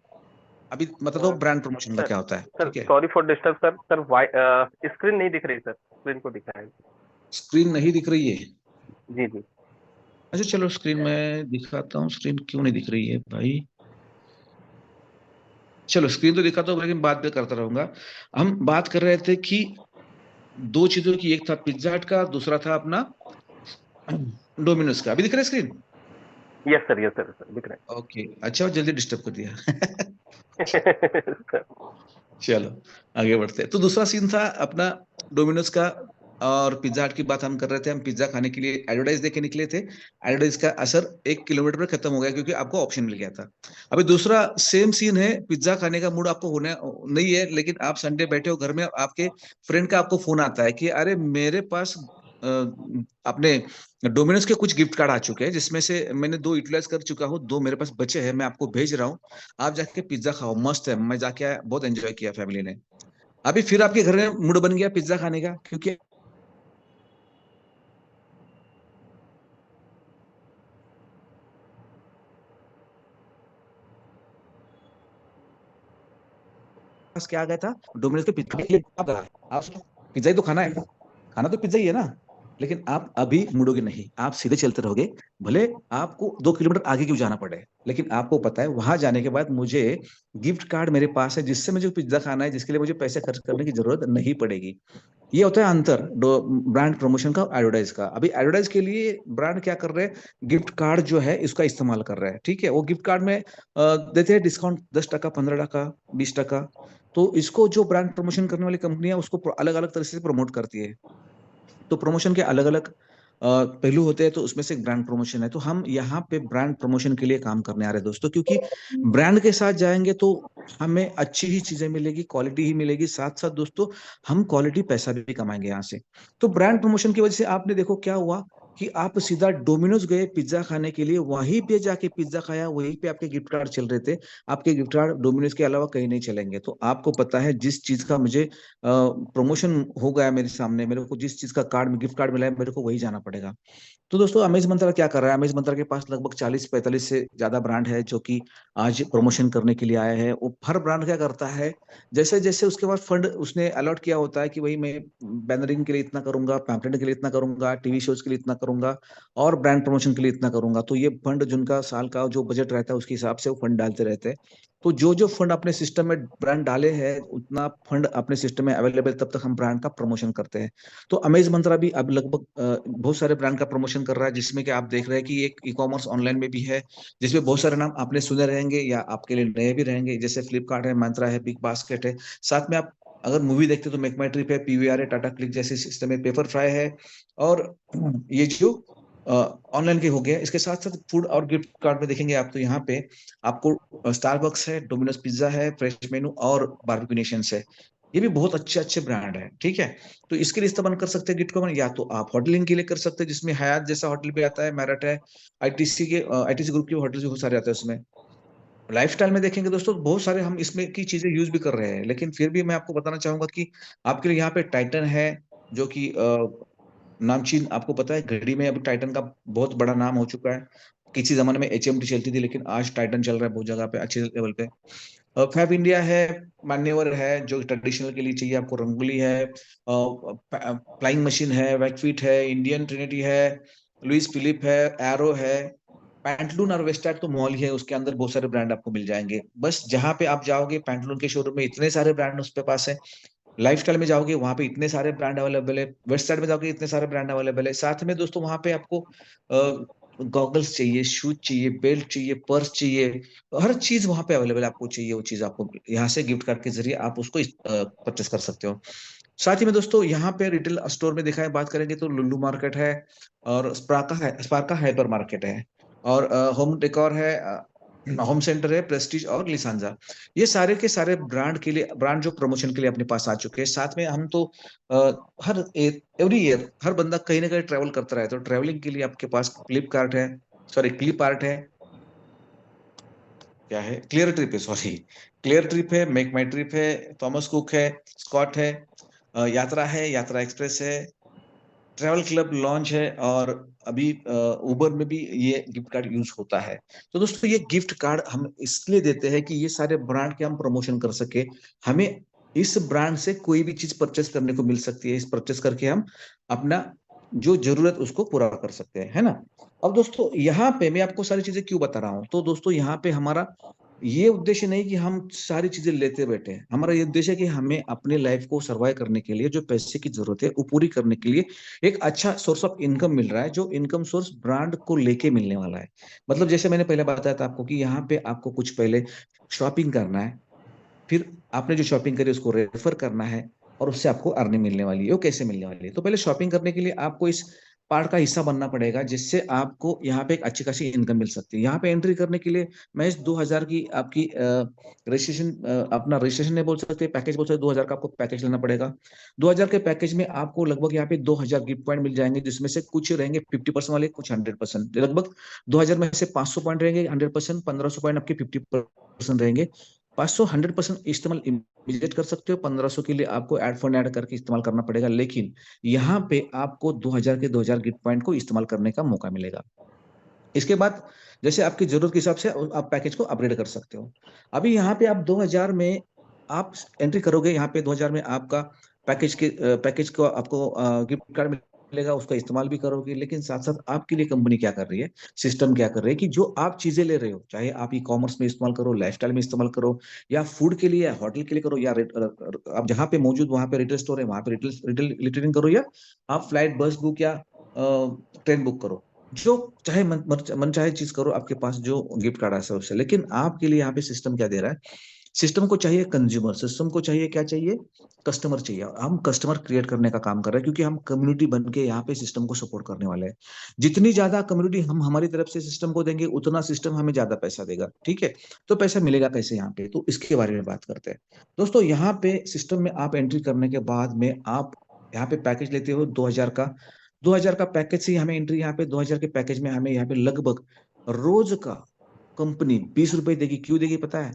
अभी मतलब तो ब्रांड प्रमोशन का सर क्या होता है, सर ठीक है। Sorry for disturb sir. Sir screen नहीं दिख रही सर, स्क्रीन को दिखाएं। स्क्रीन नहीं दिख रही है? जी जी। अच्छा चलो स्क्रीन में दिखाता हूँ, स्क्रीन क्यों नहीं दिख रही है भाई। चलो स्क्रीन तो दिखाता हूँ लेकिन बात भी करता रहूंगा। हम बात कर रहे थे कि दो चीजों की, एक था पिज्जा हट का, दूसरा था अपना डोमिनोज का। अभी दिख रहा है स्क्रीन? यस सर सर दिख रहे ओके, अच्छा जल्दी डिस्टर्ब कर दिया हैं। सर, चलो आगे बढ़ते हैं। तो दूसरा सीन था अपना डोमिनोज का और पिज्जा हट की बात हम कर रहे थे। हम पिज्जा खाने के लिए एडवर्टाइज देके निकले थे। एडवर्टाइज का असर 1 किलोमीटर में खत्म हो गया क्योंकि आपको ऑप्शन मिल गया था। अभी दूसरा सेम सीन है, पिज्जा खाने का मूड आपको होने नहीं है, लेकिन आप संडे बैठे हो घर में, आपके फ्रेंड का आपको फोन आता है कि अरे मेरे पास अपने डोमिनोज के कुछ गिफ्ट कार्ड आ चुके हैं, जिसमें से मैंने 2 यूटिलाइज कर चुका हूँ, 2 मेरे पास बचे हैं, मैं आपको भेज रहा हूँ, आप जाके पिज्जा खाओ, मस्त है। मैं जाके आया, बहुत एंजॉय किया फैमिली ने। अभी फिर आपके घर में मूड बन गया पिज्जा खाने का, क्योंकि पास क्या आ गया था, डोमिनोज के पिज्जा के लिए आप पिज्जा ही तो खाना है, खाना तो पिज्जा ही है ना। लेकिन आप अभी मुड़ोगे नहीं, आप सीधे चलते रहोगे, भले आपको 2 किलोमीटर आगे क्यों जाना पड़े, लेकिन आपको पता है वहां जाने के बाद मुझे गिफ्ट कार्ड मेरे पास है, जिससे मुझे पिज्जा खाना है, जिसके लिए मुझे पैसे खर्च करने की जरूरत नहीं पड़ेगी। ये होता है अंतर ब्रांड प्रमोशन का, एडवर्टाइज का। अभी एडवर्टाइज के लिए ब्रांड क्या कर रहे हैं, गिफ्ट कार्ड जो है इसका इस्तेमाल कर रहे हैं, ठीक है। वो गिफ्ट कार्ड में देते हैं डिस्काउंट 10 टका, 15 टका, 20 टका। तो इसको जो ब्रांड प्रमोशन करने वाली कंपनियां उसको अलग अलग तरह से प्रमोट करती है। तो प्रमोशन के अलग अलग पहलू होते हैं, तो उसमें से ब्रांड प्रमोशन है। तो हम यहाँ पे ब्रांड प्रमोशन के लिए काम करने आ रहे हैं दोस्तों, क्योंकि ब्रांड के साथ जाएंगे तो हमें अच्छी ही चीजें मिलेगी, क्वालिटी ही मिलेगी, साथ साथ दोस्तों हम क्वालिटी पैसा भी कमाएंगे यहाँ से। तो ब्रांड प्रमोशन की वजह से आपने देखो क्या हुआ कि आप सीधा डोमिनोज गए पिज्जा खाने के लिए, वहीं पे जाके पिज्जा खाया, वहीं पे आपके गिफ्ट कार्ड चल रहे थे। आपके गिफ्ट कार्ड डोमिनोज के अलावा कहीं नहीं चलेंगे। तो आपको पता है जिस चीज का मुझे प्रमोशन हो गया मेरे सामने, मेरे को जिस चीज का कार्ड, गिफ्ट कार्ड मिला है, मेरे को वही जाना पड़ेगा। तो दोस्तों अमेज मंत्रा क्या कर रहा है, अमेज मंत्रा के पास लगभग 40-45 से ज्यादा ब्रांड है जो कि आज प्रमोशन करने के लिए आए हैं। वो हर ब्रांड क्या करता है, जैसे जैसे उसके पास फंड उसने अलॉट किया होता है कि भाई मैं बैनरिंग के लिए इतना करूंगा, पैम्पलेट के लिए इतना करूंगा, टीवी शोज के लिए इतना करूंगा, और ब्रांड प्रमोशन के लिए इतना करूंगा। तो ये फंड जिनका साल का जो बजट रहता है उसके हिसाब से वो फंड डालते रहते हैं। तो जो जो फंड अपने सिस्टम में ब्रांड डाले हैं, उतना फंड अपने सिस्टम में अवेलेबल, तब तक हम ब्रांड का प्रमोशन करते हैं। तो अमेज मंत्रा भी अब लगभग बहुत सारे ब्रांड का प्रमोशन कर रहा है, जिसमें कि आप देख रहे हैं कि एक ई कॉमर्स ऑनलाइन में भी है, जिसमें बहुत सारे नाम आपने सुने रहेंगे या आपके लिए नए भी रहेंगे, जैसे फ्लिपकार्ट है, मंत्रा है, बिग बास्केट है। साथ में आप अगर मूवी देखते तो मेक माई ट्रिप है, पीवीआर है, टाटा क्लिक जैसे सिस्टम है, पेपर फ्राई है। और ये जो ऑनलाइन के हो गया, इसके साथ साथ फूड और गिफ्ट कार्ड में देखेंगे आप तो यहाँ पे आपको स्टारबक्स है, डोमिनोज पिज्जा है, फ्रेश मेनू और बारबेक्यू नेशंस है। ये भी बहुत अच्छे अच्छे ब्रांड है, ठीक है। तो इसके लिए इस्तेमाल कर सकते हैं गिफ्ट को, या तो आप होटलिंग के लिए कर सकते हैं, जिसमें हयात जैसा होटल भी आता है, मैरट है, आईटीसी ग्रुप के होटल भी बहुत सारे आते हैं उसमें। लाइफस्टाइल में देखेंगे दोस्तों बहुत सारे हम इसमें की चीजें यूज भी कर रहे हैं, लेकिन फिर भी मैं आपको बताना चाहूंगा कि आपके लिए यहाँ पे टाइटन है, जो कि नामचीन, आपको पता है घड़ी में अब टाइटन का बहुत बड़ा नाम हो चुका है। किसी जमाने में एचएमटी चलती थी, लेकिन आज टाइटन चल रहा है बहुत जगह पे अच्छे लेवल पे। फैब इंडिया है, मान्यवर है जो ट्रेडिशनल के लिए चाहिए आपको, रंगोली है, फ्लाइंग मशीन है, वैकफिट है, इंडियन ट्रिनिटी है, लुइस फिलिप है, एरो है, पैंटलून और वेस्टर्न तो मॉल ही है, उसके अंदर बहुत सारे ब्रांड आपको मिल जाएंगे। बस जहां पे आप जाओगे पैंटलून के शोरूम में इतने सारे ब्रांड उसके पास है, लाइफस्टाइल में जाओगे वहां पे इतने सारे ब्रांड अवेलेबल है, वेस्ट साइड में जाओगे इतने सारे ब्रांड अवेलेबल है। साथ में दोस्तों वहां पे आपको गॉगल्स चाहिए, शूज चाहिए, बेल्ट चाहिए, पर्स चाहिए, हर चीज वहां पे अवेलेबल आपको चाहिए, वो चीज आपको यहाँ से गिफ्ट कार्ड के जरिए आप उसको परचेस कर सकते हो। साथ ही में दोस्तों यहाँ पे रिटेल स्टोर में दिखाएं बात करेंगे तो लुल्लू मार्केट है, और स्पार्का हाइपर मार्केट है, और होम डेकोर है, होम सेंटर है, प्रेस्टीज और लिसांजा। ये सारे के सारे ब्रांड के लिए, ब्रांड जो प्रमोशन के लिए अपने पास आ चुके हैं। साथ में हम तो हर एवरी ईयर हर बंदा कहीं ना कहीं ट्रैवल करता रहे, तो ट्रैवलिंग के लिए आपके पास फ्लिपकार्ट है, सॉरी क्लिप आर्ट है, क्या है, क्लियर ट्रिप है, सॉरी क्लियर ट्रिप है, मेक माई ट्रिप है, थॉमस कुक है, स्कॉट है, यात्रा है, यात्रा एक्सप्रेस है, ट्रैवल क्लब लॉन्च है और अभी उबर में भी ये गिफ्ट कार्ड यूज होता है। तो दोस्तों ये गिफ्ट कार्ड हम इसलिए देते हैं कि ये सारे ब्रांड के हम प्रमोशन कर सके। हमें इस ब्रांड से कोई भी चीज परचेस करने को मिल सकती है, इस परचेस करके हम अपना जो जरूरत उसको पूरा कर सकते हैं, है ना। अब दोस्तों यहाँ पे मैं आपको सारी चीजें क्यों बता रहा हूँ, तो दोस्तों यहाँ पे हमारा ये उद्देश्य नहीं कि हम सारी चीजें लेते बैठे हैं। हमारा ये उद्देश्य है कि हमें अपने लाइफ को सर्वाइव करने के लिए जो पैसे की जरूरत है वो पूरी करने के लिए एक अच्छा सोर्स ऑफ इनकम मिल रहा है, जो इनकम सोर्स ब्रांड को लेके मिलने वाला है। मतलब जैसे मैंने पहले बताया था आपको कि यहाँ पे आपको कुछ पहले शॉपिंग करना है, फिर आपने जो शॉपिंग करी उसको रेफर करना है और उससे आपको अर्निंग मिलने वाली है। वो कैसे मिलने वाली है, तो पहले शॉपिंग करने के लिए आपको इस पार्ट का हिस्सा बनना पड़ेगा, जिससे आपको यहाँ पे एक अच्छी खासी इनकम मिल सकती है। यहाँ पे एंट्री करने के लिए मैं इस 2000 की आपकी रजिस्ट्रेशन, अपना रजिस्ट्रेशन नहीं बोल सकते, पैकेज बोल सकते, 2000 का आपको पैकेज लेना पड़ेगा। 2000 के पैकेज में आपको लगभग यहाँ पे 2000 गिफ्ट पॉइंट मिल जाएंगे, जिसमें से कुछ रहेंगे 50% वाले, कुछ 100%। लगभग 2000 में से 500 पॉइंट रहेंगे 100%, 1500 पॉइंट आपके 50% रहेंगे। 500 100% इस्तेमाल इमीडिएट कर सकते हो, 1500 के लिए आपको एड फंड ऐड करके इस्तेमाल करना पड़ेगा। लेकिन यहाँ पे आपको 2000 के 2000 गिफ्ट पॉइंट को इस्तेमाल करने का मौका मिलेगा। इसके बाद जैसे आपकी जरूरत के हिसाब से आप पैकेज को अपग्रेड कर सकते हो। अभी यहाँ पे आप 2000 में आप एंट्री करोगे, यहाँ पे 2000 में आपका पैकेज को आपको गिफ्ट कार्ड मिलेगा, उसका इस्तेमाल भी करोगे। लेकिन साथ साथ आपके लिए कंपनी क्या कर रही है, सिस्टम क्या कर रही है कि जो आप चीजें ले रहे हो, चाहे आप ई कॉमर्स में इस्तेमाल करो, लाइफस्टाइल में इस्तेमाल करो, या फूड के लिए या होटल के लिए करो, या आप जहाँ पे मौजूद वहां पे रिटेल स्टोर है वहां पे रिटेल रिटेलिंग करो, या आप फ्लाइट बस बुक या ट्रेन बुक करो, जो चाहे मन चाहे चीज करो, आपके पास जो गिफ्ट कार्ड है उससे। लेकिन आपके लिए यहाँ पे सिस्टम क्या दे रहा है, सिस्टम को चाहिए कंज्यूमर, सिस्टम को चाहिए क्या चाहिए, कस्टमर चाहिए। हम कस्टमर क्रिएट करने का काम कर रहे हैं, क्योंकि हम कम्युनिटी बन के यहाँ पे सिस्टम को सपोर्ट करने वाले हैं। जितनी ज्यादा कम्युनिटी हम हमारी तरफ से सिस्टम को देंगे, उतना सिस्टम हमें ज्यादा पैसा देगा, ठीक है। तो पैसा मिलेगा कैसे यहाँ पे, तो इसके बारे में बात करते हैं। दोस्तों यहाँ पे सिस्टम में आप एंट्री करने के बाद में आप यहाँ पे पैकेज लेते हो 2000 का। 2000 का पैकेज से हमें एंट्री, यहाँ पे 2000 के पैकेज में हमें यहाँ पे लगभग रोज का कंपनी 20 रुपए देगी। क्यों देगी पता है?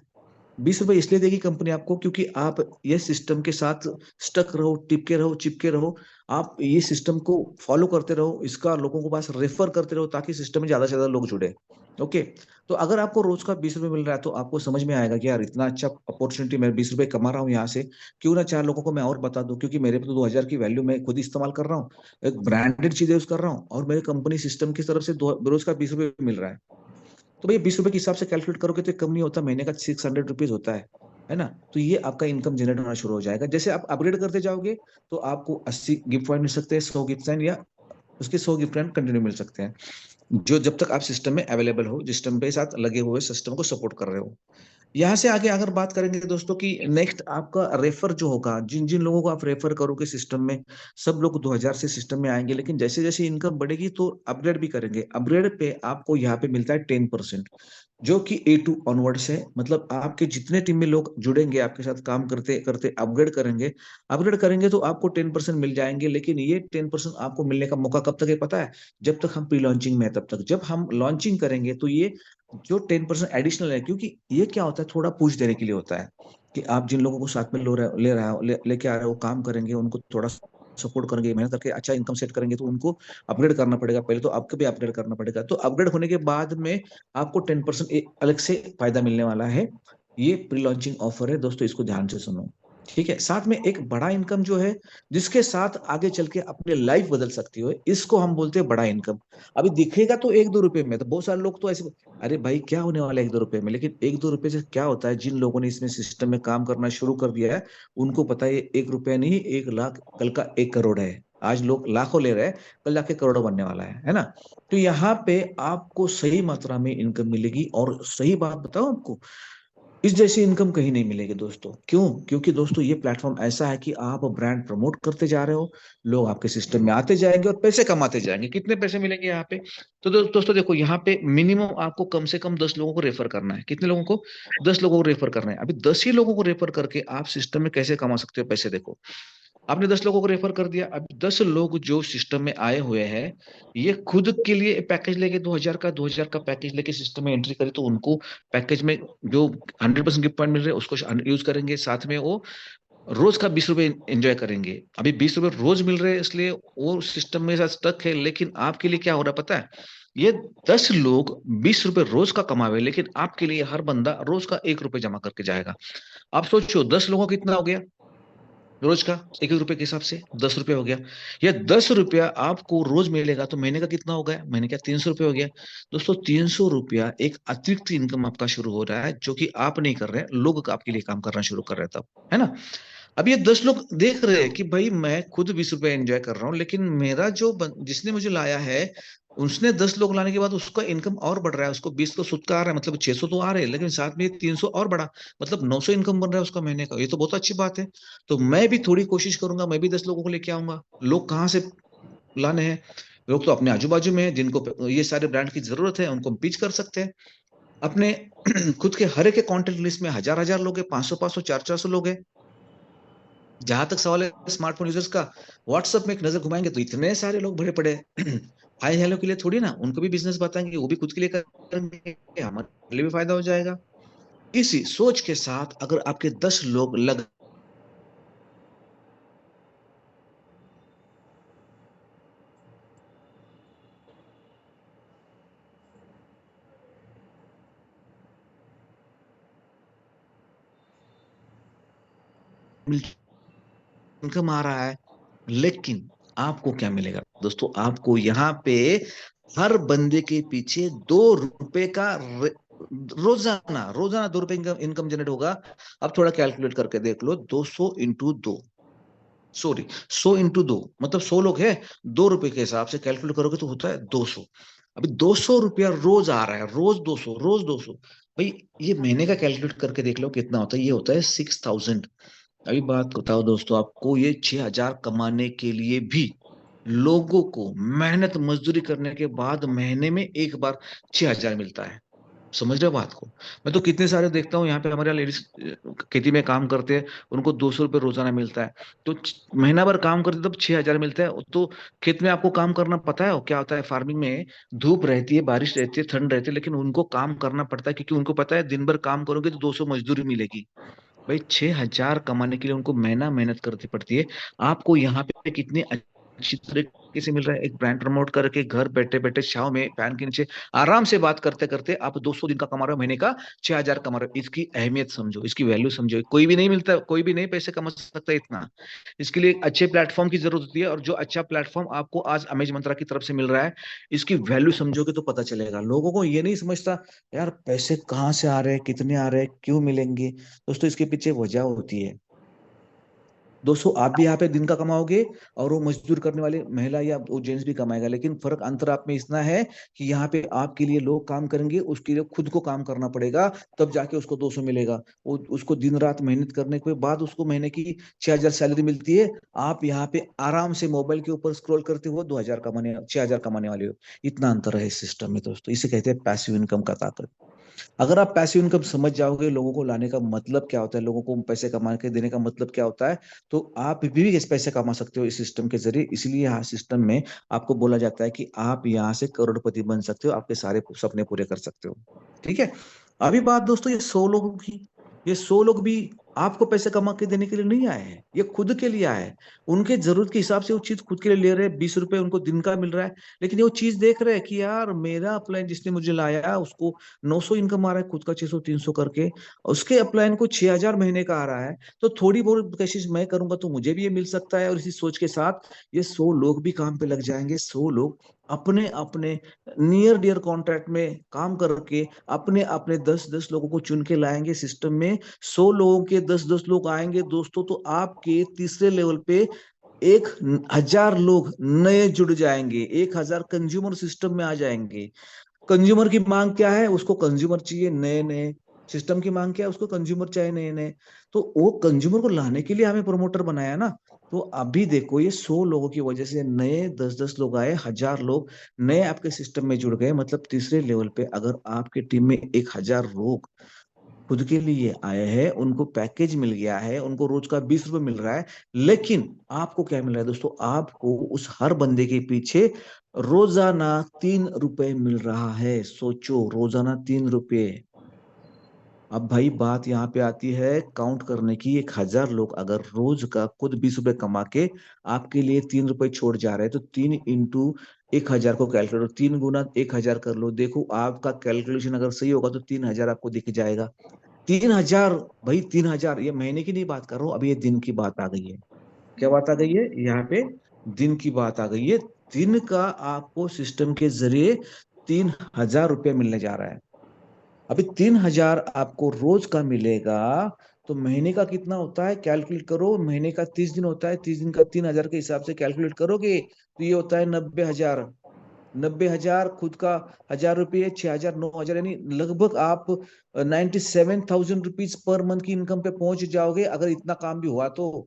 20 रुपए इसलिए देगी कंपनी आपको, क्योंकि आप ये सिस्टम के साथ स्टक रहो, टिपके रहो, चिपके रहो। आप ये सिस्टम को फॉलो करते रहो, इसका लोगों को पास रेफर करते रहो, ताकि सिस्टम में ज्यादा से ज्यादा लोग जुड़े। ओके। तो अगर आपको रोज का 20 रुपए मिल रहा है, तो आपको समझ में आएगा कि यार इतना अच्छा अपॉर्चुनिटी, मैं 20 रुपए कमा रहा हूँ यहाँ से, क्यों ना 4 लोगों को मैं और बता दूं, क्योंकि मेरे पे तो 2000 की वैल्यू मैं खुद इस्तेमाल कर रहा हूँ, एक ब्रांडेड चीजें यूज कर रहा हूँ, और मेरे कंपनी सिस्टम की तरफ से रोज का 20 रुपए मिल रहा है। तो भैया 20 रुपए के हिसाब से कैलकुलेट करोगे तो कम नहीं होता, महीने का 600 रुपीज होता है ना। तो ये आपका इनकम जनरेट होना शुरू हो जाएगा। जैसे आप अपग्रेड करते जाओगे, तो आपको 80 गिफ्ट पॉइंट मिल सकते हैं, 100 गिफ्ट पॉइंट, या उसके 100 गिफ्ट पॉइंट कंटिन्यू मिल सकते हैं, जो जब तक आप सिस्टम में अवेलेबल हो, सिस्टम के साथ लगे हुए, सिस्टम को सपोर्ट कर रहे हो। यहाँ से आगे अगर बात करेंगे दोस्तों कि नेक्स्ट आपका रेफर जो होगा, जिन जिन लोगों को आप रेफर करोगे सिस्टम में, सब लोग 2000 से सिस्टम में आएंगे। लेकिन जैसे जैसे इनकम बढ़ेगी तो अपग्रेड भी करेंगे। अपग्रेड पे आपको यहाँ पे मिलता है 10%, जो कि A2 ऑनवर्ड्स है। मतलब आपके जितने टीम में लोग जुड़ेंगे, आपके साथ काम करते करते अपग्रेड करेंगे तो आपको 10% मिल जाएंगे। लेकिन ये 10% आपको मिलने का मौका कब तक है पता है? जब तक हम प्री लॉन्चिंग में है तब तक। जब हम लॉन्चिंग करेंगे तो ये जो 10% एडिशनल है, क्योंकि ये क्या होता है, थोड़ा पुश देने के लिए होता है, कि आप जिन लोगों को साथ में लेके आ रहे हो, काम करेंगे, उनको थोड़ा सपोर्ट करेंगे, मेहनत करके अच्छा इनकम सेट करेंगे, तो उनको अपग्रेड करना पड़ेगा। पहले तो आपको भी अपग्रेड करना पड़ेगा। तो अपग्रेड होने के बाद में आपको 10% अलग से फायदा मिलने वाला है। ये प्री लॉन्चिंग ऑफर है दोस्तों, इसको ध्यान से सुनो, ठीक है। साथ में एक बड़ा इनकम जो है, जिसके साथ आगे चल के अपनी लाइफ बदल सकती हो, इसको हम बोलते हैं बड़ा इनकम। अभी दिखेगा तो 1-2 रुपए में, तो बहुत सारे लोग तो ऐसे, अरे भाई क्या होने वाला है 1-2 रुपए में। लेकिन 1-2 रुपए से क्या होता है, जिन लोगों ने इसमें सिस्टम में काम करना शुरू कर दिया है, उनको पता है 1 रुपया नहीं 1 लाख, कल का 1 करोड़ है। आज लोग लाखों ले रहे हैं, कल जाके करोड़ों बनने वाला है ना। तो यहाँ पे आपको सही मात्रा में इनकम मिलेगी। और सही बात बताओ आपको, इस जैसी इनकम कहीं नहीं मिलेगी दोस्तों। क्यों? क्योंकि दोस्तों ये प्लेटफॉर्म ऐसा है कि आप ब्रांड प्रमोट करते जा रहे हो, लोग आपके सिस्टम में आते जाएंगे और पैसे कमाते जाएंगे। कितने पैसे मिलेंगे यहाँ पे? तो दोस्तों देखो, यहाँ पे मिनिमम आपको कम से कम 10 लोगों को रेफर करना है। कितने लोगों को? 10 लोगों को रेफर करना है। अभी 10 ही लोगों को रेफर करके आप सिस्टम में कैसे कमा सकते हो पैसे? देखो, आपने 10 लोगों को रेफर कर दिया। अब 10 लोग जो सिस्टम में आए हुए हैं, ये खुद के लिए पैकेज लेके 2000 का पैकेज लेके सिस्टम में एंट्री करे, तो उनको पैकेज में जो 100% गिफ्ट पॉइंट मिल रहे हैं उसको यूज करेंगे। साथ में वो रोज का 20 रुपए एंजॉय करेंगे। अभी 20 रुपए रोज मिल रहे हैं इसलिए वो सिस्टम में स्टक है। लेकिन आपके लिए क्या हो रहा है पता है, ये 10 लोग 20 रुपए रोज का कमावे, लेकिन आपके लिए हर बंदा रोज का 1 रुपए जमा करके जाएगा। आप सोचो 10 लोगों का कितना हो गया रोज का, 1 1 रुपए के हिसाब से 10 रुपए हो गया। या 10 रुपया आपको रोज मिलेगा तो महीने का कितना हो गया, महीने का 300 रुपये हो गया। दोस्तों 300 रुपया एक अतिरिक्त इनकम आपका शुरू हो रहा है, जो कि आप नहीं कर रहे हैं, लोग आपके लिए काम करना शुरू कर रहे हैं तब, है ना। अब ये 10 लोग देख रहे हैं कि भाई मैं खुद 20 रुपए एंजॉय कर रहा हूँ, लेकिन मेरा जो जिसने मुझे लाया है उसने 10 लोग लाने के बाद उसका इनकम और बढ़ रहा है, उसको 20 तो सुद का आ रहा है, मतलब 600 तो आ रहे हैं, लेकिन साथ में 300 और बढ़ा, मतलब 900 इनकम बन रहा है उसका महीने का। ये तो बहुत अच्छी बात है। तो मैं भी थोड़ी कोशिश करूंगा, मैं भी 10 लोगों को लेके आऊंगा। लोग कहाँ से लाने हैं, लोग तो अपने आजू बाजू में हैं, जिनको ये सारे ब्रांड की जरूरत है उनको हम पिच कर सकते हैं। अपने खुद के हर एक के कॉन्टेक्ट लिस्ट में हजार हजार लोग है, 500 500 400 लोग है। जहां तक सवाल है स्मार्टफोन यूजर्स का, व्हाट्सएप में एक नजर घुमाएंगे तो इतने सारे लोग भरे पड़े हैं। हाई हेलो के लिए थोड़ी ना, उनको भी बिजनेस बताएंगे, वो भी खुद के लिए करेंगे, हमारे लिए भी फायदा हो जाएगा। इसी सोच के साथ अगर आपके 10 लोग लग इनकम आ रहा है, लेकिन आपको क्या मिलेगा दोस्तों, आपको यहाँ पे हर बंदे के पीछे 2 रुपए का रोजाना रोजाना 2 रुपए इनकम जनरेट होगा। अब थोड़ा कैलकुलेट करके देख लो, 200 × 2, सॉरी 100 × 2, मतलब 100 लोग है, 2 रुपए के हिसाब से कैलकुलेट करोगे तो होता है 200। अभी 200 रुपया रोज आ रहा है, रोज 200, रोज 200। भाई ये महीने का कैलकुलेट करके देख लो कितना होता है, ये होता है 6000। अभी बात बताओ दोस्तों, आपको ये 6000 कमाने के लिए भी लोगों को मेहनत मजदूरी करने के बाद महीने में एक बार 6000 मिलता है। समझ रहे हो बात को। मैं तो कितने सारे देखता हूँ यहाँ पे, हमारे यहाँ लेडीज खेती में काम करते हैं, उनको 200 रुपये रोजाना मिलता है। तो महीना भर काम करते तब 6000 मिलता है। तो खेत में आपको काम करना पता है क्या होता है, फार्मिंग में धूप रहती है, बारिश रहती है, ठंड रहती है, लेकिन उनको काम करना पड़ता है, क्योंकि उनको पता है दिन भर काम करोगे तो 200 मजदूरी मिलेगी। भाई 6000 कमाने के लिए उनको महीना मेहनत करनी पड़ती है। आपको यहाँ पे कितनी अच्छी तरीके से मिल रहा है, एक ब्रांड प्रमोट करके घर बैठे बैठे छाव में फैन के नीचे आराम से बात करते करते आप 200 दिन का कमा रहे हो, महीने का 6000 कमा रहे हो। इसकी अहमियत समझो, इसकी वैल्यू समझो। कोई भी नहीं मिलता, कोई भी नहीं पैसे कमा सकता इतना। इसके लिए एक अच्छे प्लेटफॉर्म की जरूरत होती है, और जो अच्छा प्लेटफॉर्म आपको आज अमेज मंत्रा की तरफ से मिल रहा है, इसकी वैल्यू समझोगे तो पता चलेगा। लोगों को ये नहीं समझता यार पैसे कहाँ से आ रहे हैं, कितने आ रहे हैं, क्यों मिलेंगे। दोस्तों इसके पीछे वजह होती है। दोस्तों आप भी यहाँ पे दिन का कमाओगे, और वो मजदूर करने वाले महिला या वो जेंट्स भी कमाएगा, लेकिन फर्क अंतर आप में इतना है कि यहाँ पे आपके लिए लोग काम करेंगे, उसके लिए खुद को काम करना पड़ेगा, तब जाके उसको 200 मिलेगा। वो उसको दिन रात मेहनत करने के बाद उसको महीने की 6000 सैलरी मिलती है। आप यहाँ पे आराम से मोबाइल के ऊपर स्क्रॉल करते हो, 2000 कमाने, 6000 कमाने वाले हो। इतना अंतर है इस सिस्टम में दोस्तों, इसे कहते हैं पैसिव इनकम का ताकत। अगर आप पैसिव इनकम समझ जाओगे, लोगों को लाने का मतलब क्या होता है, लोगों को पैसे कमा के देने का मतलब क्या होता है, तो आप भी इस पैसे कमा सकते हो इस सिस्टम के जरिए। इसलिए यहाँ सिस्टम में आपको बोला जाता है कि आप यहाँ से करोड़पति बन सकते हो, आपके सारे सपने पूरे कर सकते हो। ठीक है। अभी बात दोस्तों ये 100 लोगों की, ये 100 लोग भी आपको पैसे कमा के देने के लिए नहीं आए हैं, ये खुद के लिए आए हैं। उनके जरूरत के हिसाब से वो चीज खुद के लिए ले रहे हैं, 20 रुपए उनको दिन का मिल रहा है। लेकिन वो चीज देख रहे हैं कि यार मेरा अपलाइन जिसने मुझे लाया उसको 900 इनकम आ रहा है, खुद का 600 300 करके, उसके अपलाइन को 6000 महीने का आ रहा है, तो थोड़ी बहुत कोशिश मैं करूंगा तो मुझे भी ये मिल सकता है। और इसी सोच के साथ ये 100 लोग भी काम पे लग जाएंगे। 100 लोग अपने अपने नियर डियर कॉन्ट्रैक्ट में काम करके अपने अपने 10 10 लोगों को चुन के लाएंगे सिस्टम में। 100 लोगों के 10 10 लोग आएंगे दोस्तों, तो आपके तीसरे लेवल पे 1000 लोग नए जुड़ जाएंगे, 1000 कंज्यूमर सिस्टम में आ जाएंगे। कंज्यूमर की मांग क्या है, उसको कंज्यूमर चाहिए नए नए। सिस्टम की मांग क्या है, उसको कंज्यूमर चाहिए नए नए। तो वो कंज्यूमर को लाने के लिए हमें प्रोमोटर बनाया ना। तो अभी देखो ये 100 लोगों की वजह से नए 10 10 लोग आए, 1000 लोग नए आपके सिस्टम में जुड़ गए। मतलब तीसरे लेवल पे अगर आपके टीम में 1000 लोग खुद के लिए आए हैं, उनको पैकेज मिल गया है, उनको रोज का 20 रुपए मिल रहा है, लेकिन आपको क्या मिल रहा है दोस्तों, आपको उस हर बंदे के पीछे रोजाना 3 रुपए मिल रहा है। सोचो रोजाना 3 रुपए। अब भाई बात यहाँ पे आती है काउंट करने की। 1,000 लोग अगर रोज का खुद 20 रुपए कमा के आपके लिए 3 रुपए छोड़ जा रहे हैं, तो 3 इंटू 1,000 को कैलकुलेट, 3 गुना 1,000 कर लो। देखो आपका कैलकुलेशन अगर सही होगा तो 3,000 आपको दिख जाएगा। 3,000 भाई, 3,000, ये महीने की नहीं बात कर रहा हूँ, अभी ये दिन की बात आ गई है। क्या बात आ गई है यहाँ पे? दिन की बात आ गई है। दिन का आपको सिस्टम के जरिए 3,000 रुपये मिलने जा रहा है। अभी 3,000 आपको रोज का मिलेगा, तो महीने का कितना होता है कैलकुलेट करो। महीने का 30 दिन होता है, 30 दिन का 3,000 के हिसाब से कैलकुलेट करोगे तो ये होता है 90,000। 90,000 खुद का 1,000 रुपये, 6,000, 9,000, यानी लगभग आप 97,000 रुपीज पर मंथ की इनकम पे पहुंच जाओगे अगर इतना काम भी हुआ तो।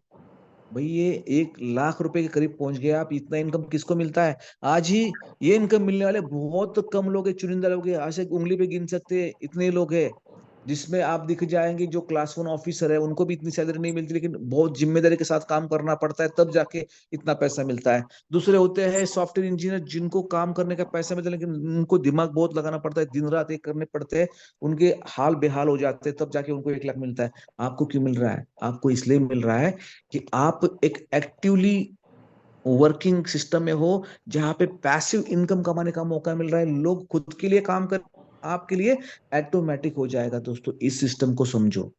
भाई ये 1,00,000 रुपए के करीब पहुंच गए आप। इतना इनकम किसको मिलता है आज ही? ये इनकम मिलने वाले बहुत कम लोग हैं, चुनिंदा लोग हैं, आज से उंगली पे गिन सकते हैं इतने लोग हैं। जिसमें आप दिख जाएंगे जो क्लास 1 ऑफिसर है उनको भी इतनी सैलरी नहीं मिलती, लेकिन बहुत जिम्मेदारी के साथ काम करना पड़ता है तब जाके इतना पैसा मिलता है। दूसरे होते हैं सॉफ्टवेयर इंजीनियर, जिनको काम करने का पैसा मिलता है लेकिन उनको दिमाग बहुत लगाना पड़ता है, दिन रात एक करने पड़ते हैं, उनके हाल बेहाल हो जाते हैं, तब जाके उनको 1,00,000 मिलता है। आपको क्यों मिल रहा है? आपको इसलिए मिल रहा है कि आप एक एक्टिवली वर्किंग सिस्टम में हो, जहां पे पैसिव इनकम कमाने का मौका मिल रहा है। लोग खुद के लिए काम कर, आपके लिए ऑटोमेटिक हो जाएगा। दोस्तों इस सिस्टम को समझो,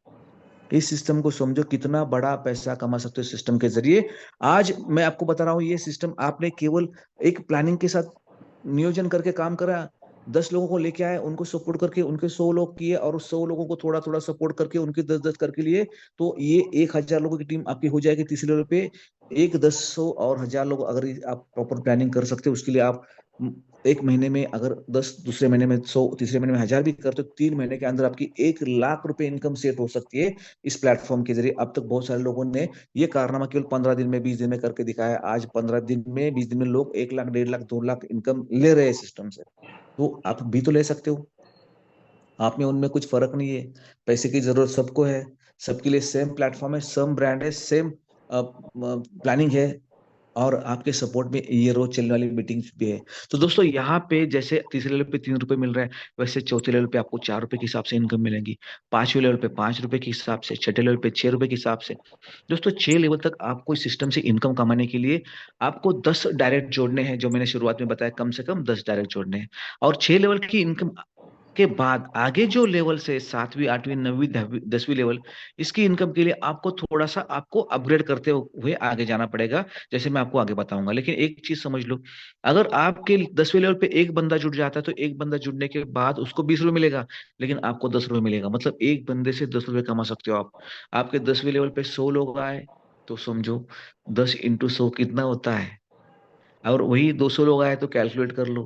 इस सिस्टम को समझो, कितना बड़ा पैसा कमा सकते हो सिस्टम के जरिए। आज मैं आपको बता रहा हूँ, ये सिस्टम आपने केवल एक प्लानिंग के साथ नियोजन करके काम करा, 10 लोगों को लेके आए, उनको सपोर्ट करके उनके 100 लोग किए, और उस 100 लोगों को थोड़ा थोड़ा सपोर्ट करके उनके 10-10 करके लिए, तो ये 1,000 लोगों की टीम आपकी हो जाएगी तीसरे लेवल पे। एक 10, 100 और 1,000 लोग अगर आप प्रॉपर प्लानिंग कर सकते हो, उसके लिए आप एक महीने में अगर 10, दूसरे महीने में 100, तीसरे महीने में 1,000 भी करते हो, 3 महीने के अंदर आपकी 1,00,000 रुपए इनकम सेट हो सकती है इस प्लेटफॉर्म के जरिए। अब तक बहुत सारे लोगों ने ये कारनामा केवल 15 दिन में, 20 दिन में करके दिखाया। आज 15 दिन में, 20 दिन में लोग 1,00,000, 1,50,000, 2,00,000 इनकम ले रहे हैं सिस्टम से। तो आप भी तो ले सकते हो। आप में उनमें कुछ फर्क नहीं है। पैसे की जरूरत सबको है, सबके लिए सेम प्लेटफॉर्म है, सेम ब्रांड है, सेम प्लानिंग है, और आपके सपोर्ट में ये रोज चलने वाली मीटिंग्स भी है। तो दोस्तों यहाँ पे जैसे तीसरे लेवल पे 3 रुपए मिल रहा है, वैसे चौथे लेवल पे आपको 4 रुपए के हिसाब से इनकम मिलेंगी, 5वें लेवल पे 5 रुपए के हिसाब से, छठे लेवल पे 6 रुपए के हिसाब से। दोस्तों 6 लेवल तक आपको इस सिस्टम से इनकम कमाने के लिए आपको 10 डायरेक्ट जोड़ने हैं, जो मैंने शुरुआत में बताया, कम से कम 10 डायरेक्ट जोड़ने हैं। और 6 लेवल की इनकम के बाद आगे जो लेवल से 7वीं, 8वीं, 9वीं, 10वीं लेवल, इसकी इनकम के लिए आपको थोड़ा सा आपको अपग्रेड करते हुए आगे जाना पड़ेगा, जैसे मैं आपको आगे बताऊंगा। लेकिन एक चीज समझ लो, अगर आपके 10वें लेवल पे एक बंदा जुड़ जाता है, तो एक बंदा जुड़ने के बाद उसको 20 रुपए मिलेगा, लेकिन आपको 10 रुपए मिलेगा। मतलब एक बंदे से 10 रुपए कमा सकते हो आप। आपके 10वें लेवल पे 100 लोग आए, तो समझो 10 इंटू 100 कितना होता है। और वही 200 लोग आए तो कैलकुलेट कर लो।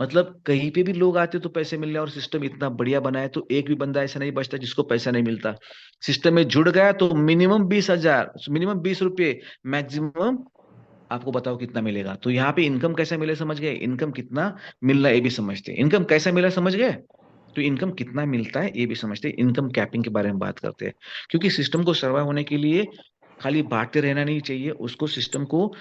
मतलब कहीं पे भी लोग आते तो पैसे मिल रहे हैं, और सिस्टम इतना बढ़िया बना है तो एक भी बंदा ऐसा नहीं बचता जिसको पैसा नहीं मिलता। सिस्टम में जुड़ गया तो मिनिमम 20,000, मिनिमम 20 रुपये, मैक्सिमम आपको बताओ कितना मिलेगा। तो यहाँ पे इनकम कैसे मिले समझ गए? इनकम कितना मिल रहा है ये भी समझते हैं। इनकम कैसा मिला समझ गए? तो इनकम कितना मिलता है ये भी समझते हैं। इनकम कैपिंग के बारे में बात करते हैं, क्योंकि सिस्टम को सर्वाइव होने के लिए खाली बांटते रहना नहीं चाहिए, उसको सिस्टम को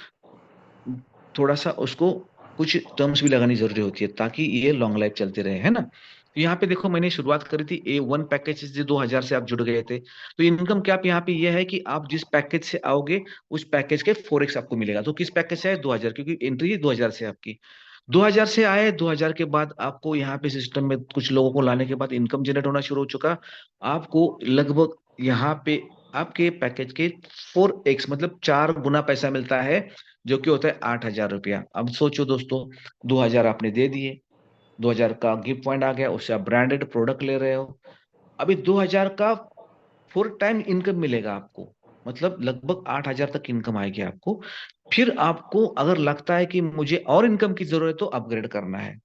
थोड़ा सा उसको कुछ टर्म्स भी लगानी जरूरी होती है, ताकि ये लॉन्ग लाइफ चलते रहे, है ना। तो यहाँ पे देखो मैंने शुरुआत करी थी A1 पैकेज से, 2,000 से आप जुड़ गए थे। तो इनकम कैप यहाँ पे ये है कि आप जिस पैकेज से आओगे उस पैकेज के 4x आपको मिलेगा। तो किस पैकेज से है? 2,000, क्योंकि एंट्री 2,000 से आपकी। 2,000 से आए, 2,000 के बाद आपको यहाँ पे सिस्टम में कुछ लोगों को लाने के बाद इनकम जनरेट होना शुरू हो चुका। आपको लगभग यहाँ पे आपके पैकेज के 4x, मतलब 4 गुना पैसा मिलता है, जो कि होता है 8,000 रुपया। अब सोचो दोस्तों, 2,000 आपने दे दिए, 2,000 का गिफ्ट पॉइंट आ गया, उससे आप ब्रांडेड प्रोडक्ट ले रहे हो। अभी 2,000 का 4 टाइम इनकम मिलेगा आपको, मतलब लगभग 8,000 तक इनकम आएगी आपको। फिर आपको अगर लगता है कि मुझे और इनकम की जरूरत है, तो अपग्रेड करना है।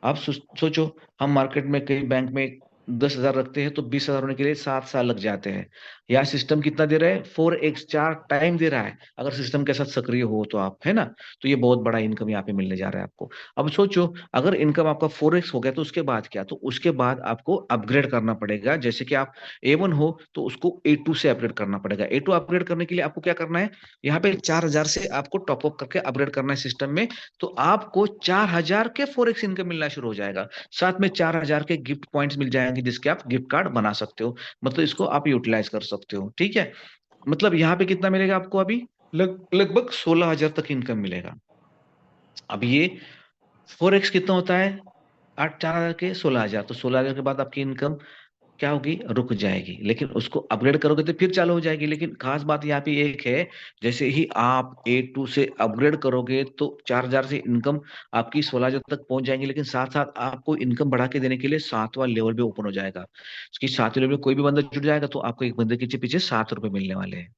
आप सोचो, हम मार्केट में कई बैंक में 10,000 रखते हैं, तो 20,000 होने के लिए 7 साल लग जाते हैं। यहाँ सिस्टम कितना दे रहा है? 4x, 4 टाइम दे रहा है, अगर सिस्टम के साथ सक्रिय हो तो आप, है ना। तो ये बहुत बड़ा इनकम यहाँ पे मिलने जा रहा है आपको। अब सोचो, अगर इनकम आपका 4x हो गया तो उसके बाद क्या? तो उसके बाद आपको अपग्रेड करना पड़ेगा। जैसे कि आप A1 हो तो उसको A2 से अपग्रेड करना पड़ेगा। A2 अपग्रेड करने के लिए आपको क्या करना है? यहाँ पे 4,000 से आपको टॉपअप करके अपग्रेड करना है सिस्टम में। तो आपको 4,000 के 4x इनकम मिलना शुरू हो जाएगा। साथ में 4,000 के गिफ्ट पॉइंट्स मिल जाएंगे जाएंगे जिसके आप गिफ्ट कार्ड बना सकते हो, मतलब इसको आप यूटिलाइज कर सकते हो। ठीक है, मतलब यहाँ पे कितना मिलेगा आपको अभी, लगभग 16,000 तक इनकम मिलेगा। अब ये फोरेक्स कितना होता है, 8 4 हजार के 16,000, तो 16,000 के बाद आपकी इनकम क्या होगी, रुक जाएगी, लेकिन उसको अपग्रेड करोगे तो फिर चालू हो जाएगी। लेकिन खास बात यहाँ पे एक है, जैसे ही आप A2 से अपग्रेड करोगे तो 4,000 से इनकम आपकी 16,000 तक पहुंच जाएंगी, लेकिन साथ साथ आपको इनकम बढ़ा के देने के लिए 7वां लेवल भी ओपन हो जाएगा। उसकी 7वें लेवल में कोई भी बंदा जुड़ जाएगा तो आपको एक बंदे के पीछे 7 रुपए मिलने वाले हैं।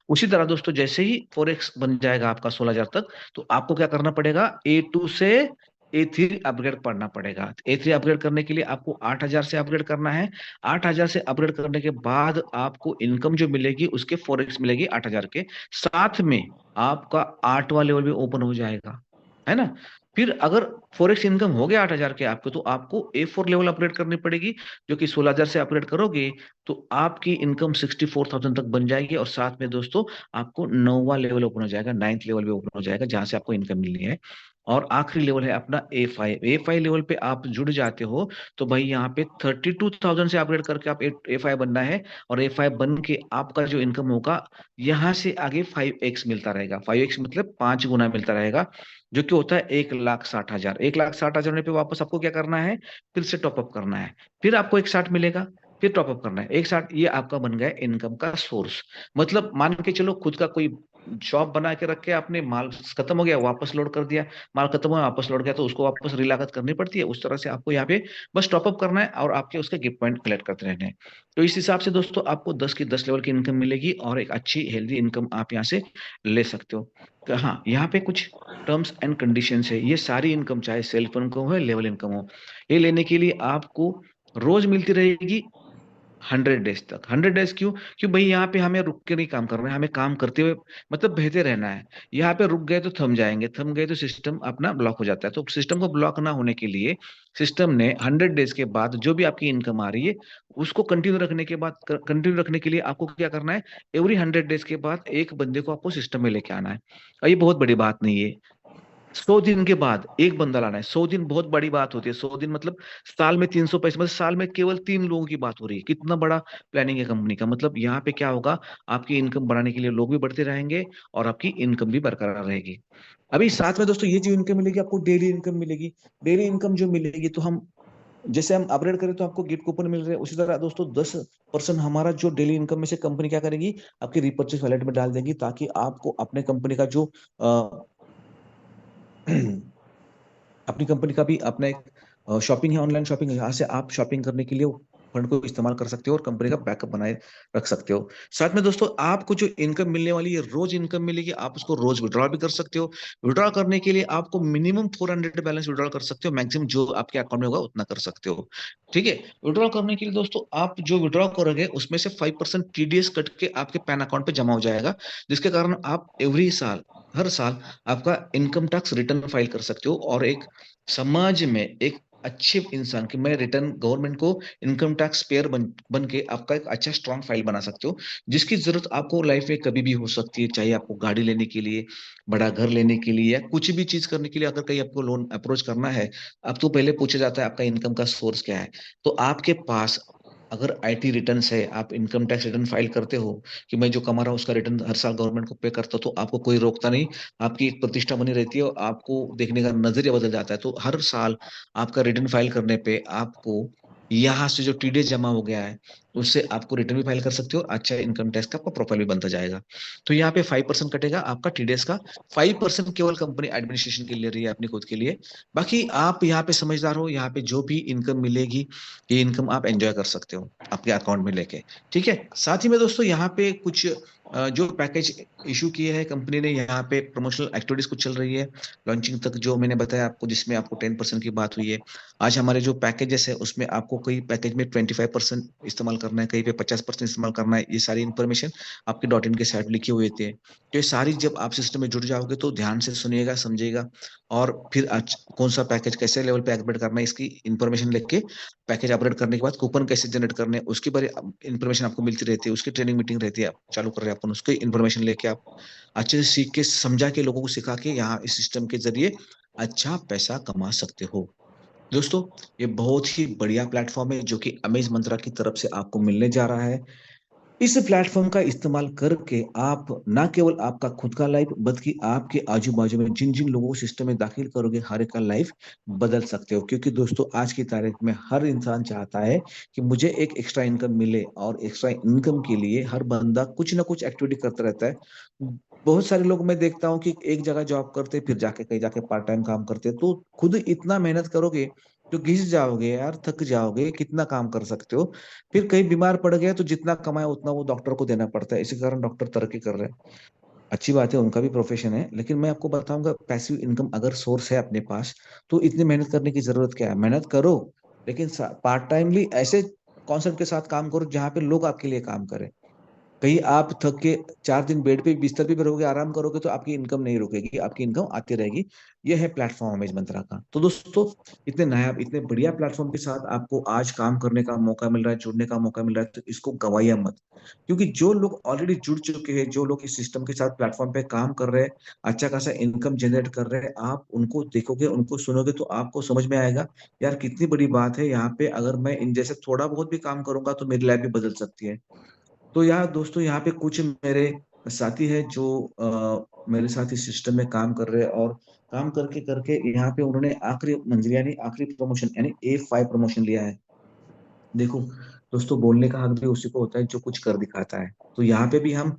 उसी तरह दोस्तों, जैसे ही फोरेक्स बन जाएगा आपका 16,000 तक, तो आपको क्या करना पड़ेगा, A2 से A3 अपग्रेड पढ़ना पड़ेगा। A3 अपग्रेड करने के लिए आपको 8,000 से अपग्रेड करना है। 8,000 से अपग्रेड करने के बाद आपको इनकम जो मिलेगी उसके फोरेक्स मिलेगी 8,000 के साथ में, आपका 8वां लेवल भी ओपन हो जाएगा, है ना। फिर अगर फोरेक्स इनकम हो गया 8,000 के आपको, तो आपको A4 लेवल अपग्रेड करनी पड़ेगी, जो कि 16,000 से अपग्रेड करोगे तो आपकी इनकम 64,000 तक बन जाएगी। और साथ में दोस्तों आपको 9वां लेवल ओपन हो जाएगा, 9th लेवल भी ओपन हो जाएगा, जहां से आपको इनकम मिलनी है। और आखिरी लेवल है अपना A5 लेवल पे आप जुड़ जाते हो तो भाई यहाँ पे 32,000 से अपग्रेड करके आप A5 बनना है। और A5 बन के आपका जो इनकम होगा, यहाँ से आगे 5x मिलता रहेगा। 5x मतलब 5 गुना मिलता रहेगा, जो कि होता है 1,60,000। 1,60,000 होने पे वापस आपको क्या करना है, फिर से टॉपअप करना है, फिर आपको 1,60 मिलेगा, फिर टॉपअप करना है 1,60। ये आपका बन गया इनकम का सोर्स। मतलब मान के चलो खुद का कोई शॉप बना के रखे आपने, माल खत्म हो गया वापस लोड कर दिया, माल खत्म हुआ वापस लोड गया, तो उसको वापस रिलागत करनी पड़ती है। उस तरह से आपको यहाँ पे बस टॉपअप करना है और आपके उसके गिफ्ट पॉइंट कलेक्ट करते रहने हैं। तो इस हिसाब से दोस्तों आपको 10 की 10 लेवल की इनकम मिलेगी और एक अच्छी हेल्दी इनकम आप यहाँ से ले सकते हो। तो हाँ, यहाँ पे कुछ टर्म्स एंड कंडीशंस है। ये सारी इनकम चाहे सेल्फ इनकम हो लेवल इनकम हो, ये लेने के लिए आपको रोज मिलती रहेगी 100 डेज तक। 100 डेज क्यों, क्यों भाई यहाँ पे हमें रुक के नहीं काम करना है, हमें काम करते हुए मतलब बहते रहना है। यहाँ पे रुक गए तो थम जाएंगे, थम गए तो सिस्टम अपना ब्लॉक हो जाता है। तो सिस्टम को ब्लॉक ना होने के लिए सिस्टम ने 100 डेज के बाद जो भी आपकी इनकम आ रही है उसको कंटिन्यू रखने के बाद, कंटिन्यू रखने के लिए आपको क्या करना है, एवरी 100 डेज के बाद एक बंदे को आपको सिस्टम में लेके आना है। और ये बहुत बड़ी बात नहीं है, 100 दिन के बाद एक बंदा लाना है। 100 दिन बहुत बड़ी बात होती है। 100 दिन मतलब साल में 365, मतलब साल में केवल 3 लोगों की बात हो रही है। कितना बड़ा प्लानिंग है कंपनी का। मतलब यहाँ पे क्या होगा, आपकी इनकम बढ़ाने के लिए लोग भी बढ़ते रहेंगे और आपकी इनकम भी बरकरार रहेगी। अभी साथ में दोस्तों ये जो इनकम मिलेगी आपको, डेली इनकम मिलेगी। डेली इनकम जो मिलेगी तो हम जैसे हम अपग्रेड करें तो आपको गिफ्ट कूपन मिल रहे हैं, उसी तरह दोस्तों 10% हमारा जो डेली इनकम में से कंपनी क्या करेगी, आपकी रिपर्चेस वॉलेट में डाल देगी, ताकि आपको अपने कंपनी का जो अपनी कंपनी का भी अपना एक शॉपिंग है, ऑनलाइन शॉपिंग है, यहाँ से आप शॉपिंग करने के लिए फंड को इस्तेमाल कर सकते हो और कंपनी का बैकअप बनाए रख सकते हो। साथ में दोस्तों आपको जो इनकम मिलने वाली है, रोज इनकम मिलेगी, आप उसको रोज विड्रॉ भी कर सकते हो। विड्रॉ करने के लिए आपको मिनिमम 400 बैलेंस विड्रॉ कर सकते हो, मैक्सिमम जो आपके अकाउंट में होगा उतना कर सकते हो। ठीक है, विड्रॉ करने के लिए दोस्तों आप जो विड्रॉ करोगे उसमें से 5% TDS कट के आपके पैन अकाउंट पे जमा हो जाएगा, जिसके कारण आप एवरी साल, हर साल आपका इनकम टैक्स रिटर्न फाइल कर सकते हो और एक समाज में एक अच्छे इंसान की, मैं रिटर्न गवर्नमेंट को इनकम टैक्स पेयर बन के आपका एक अच्छा स्ट्रॉन्ग फाइल बना सकते हो, जिसकी जरूरत आपको लाइफ में कभी भी हो सकती है। चाहे आपको गाड़ी लेने के लिए, बड़ा घर लेने के लिए, या कुछ भी चीज करने के लिए, अगर कहीं आपको लोन अप्रोच करना है, अब तो पहले पूछा जाता है आपका इनकम का सोर्स क्या है। तो आपके पास अगर IT रिटर्न है, आप इनकम टैक्स रिटर्न फाइल करते हो कि मैं जो कमा रहा हूँ उसका रिटर्न हर साल गवर्नमेंट को पे करता हूँ, तो आपको कोई रोकता नहीं। आपकी एक प्रतिष्ठा बनी रहती है और आपको देखने का नजरिया बदल जाता है। तो हर साल आपका रिटर्न फाइल करने पे आपको यहाँ से जो TDS जमा हो गया है उससे आपको रिटर्न भी फाइल कर सकते हो, अच्छा इनकम टैक्स का आपका प्रोफाइल भी बनता जाएगा। तो यहाँ पे 5% कटेगा आपका TDS का। 5% केवल कंपनी एडमिनिस्ट्रेशन के लिए रही है, अपनी खुद के लिए। बाकी आप यहाँ पे समझदार हो, यहाँ पे जो भी इनकम मिलेगी ये इनकम आप एंजॉय कर सकते हो आपके अकाउंट में लेके। ठीक है, साथ ही में दोस्तों यहाँ पे कुछ जो पैकेज इशू किए हैं कंपनी ने, यहाँ पे प्रमोशनल एक्टिविटीज कुछ चल रही है लॉन्चिंग तक, जो मैंने बताया आपको, जिसमें आपको 10% की बात हुई है। आज हमारे जो पैकेजेस है उसमें आपको कई पैकेज में 25% इस्तेमाल करना है, कहीं पे 50% इस्तेमाल करना है। ये सारी इन्फॉर्मेशन आपके .in के साइड लिखी हुए थे। तो ये सारी जब आप सिस्टम में जुड़ जाओगे तो ध्यान से सुनिएगा, समझिएगा, और फिर कौन सा पैकेज कैसे लेवल पे अपग्रेड करना है इसकी इन्फॉर्मेशन लिख के, पैकेज अपग्रेड करने के बाद कूपन कैसे जनरेट करने हैं उसकी बारे इन्फॉर्मेशन आपको मिलती रहती है। उसकी ट्रेनिंग मीटिंग रहती है, आप चालू कर रहे हैं अपन उसकी इन्फॉर्मेशन लेके आप अच्छे से सीख के, समझा के, लोगों को सिखा के यहाँ इस सिस्टम के जरिए अच्छा पैसा कमा सकते हो। दोस्तों, ये बहुत ही बढ़िया प्लेटफॉर्म है जो कि अमेज मंत्रा की तरफ से आपको मिलने जा रहा है। इस प्लेटफॉर्म का इस्तेमाल करके आप ना केवल आपका खुद का लाइफ बल्कि आपके आजू बाजू में जिन जिन लोगों को सिस्टम में दाखिल करोगे हर एक का लाइफ बदल सकते हो। क्योंकि दोस्तों, आज की तारीख में हर इंसान चाहता है कि मुझे एक एक्स्ट्रा इनकम मिले, और एक्स्ट्रा इनकम के लिए हर बंदा कुछ ना कुछ एक्टिविटी करता रहता है। बहुत सारे लोग मैं देखता हूँ कि एक जगह जॉब करते फिर जाके कहीं जाके पार्ट टाइम काम करते, तो खुद इतना मेहनत करोगे तो घिस जाओगे यार, थक जाओगे, कितना काम कर सकते हो। फिर कहीं बीमार पड़ गया तो जितना कमाया उतना वो डॉक्टर को देना पड़ता है, इसी कारण डॉक्टर तरक्की कर रहे हैं। अच्छी बात है, उनका भी प्रोफेशन है, लेकिन मैं आपको बताऊंगा पैसिव इनकम अगर सोर्स है अपने पास तो इतनी मेहनत करने की जरूरत क्या है। मेहनत करो, लेकिन पार्ट टाइमली ऐसे कॉन्सेप्ट के साथ काम करो जहाँ पे लोग आपके लिए काम करें। कहीं आप थक के 4 दिन बेड पे बिस्तर पे रहोगे, आराम करोगे तो आपकी इनकम नहीं रुकेगी, आपकी इनकम आती रहेगी। यह है प्लेटफॉर्म अमेज मंत्रा का। तो दोस्तों, इतने नायाब इतने बढ़िया प्लेटफॉर्म के साथ आपको आज काम करने का मौका मिल रहा है, जुड़ने का मौका मिल रहा है, तो इसको गवाइया मत। क्योंकि जो लोग ऑलरेडी जुड़ चुके हैं, जो लोग इस सिस्टम के साथ प्लेटफॉर्म पे काम कर रहे हैं, अच्छा खासा इनकम जनरेट कर रहे हैं, आप उनको देखोगे, उनको सुनोगे तो आपको समझ में आएगा यार कितनी बड़ी बात है। यहाँ पे अगर मैं इन जैसे थोड़ा बहुत भी काम करूंगा तो मेरी लाइफ भी बदल सकती है। तो यार दोस्तों, यहाँ पे कुछ मेरे साथी है जो मेरे साथ इस सिस्टम में काम कर रहे हैं, और काम करके करके यहाँ पे उन्होंने आखिरी मंजिल यानी आखिरी प्रमोशन यानी A5 प्रमोशन लिया है। देखो दोस्तों, बोलने का हक भी उसी को होता है जो कुछ कर दिखाता है। तो यहाँ पे भी हम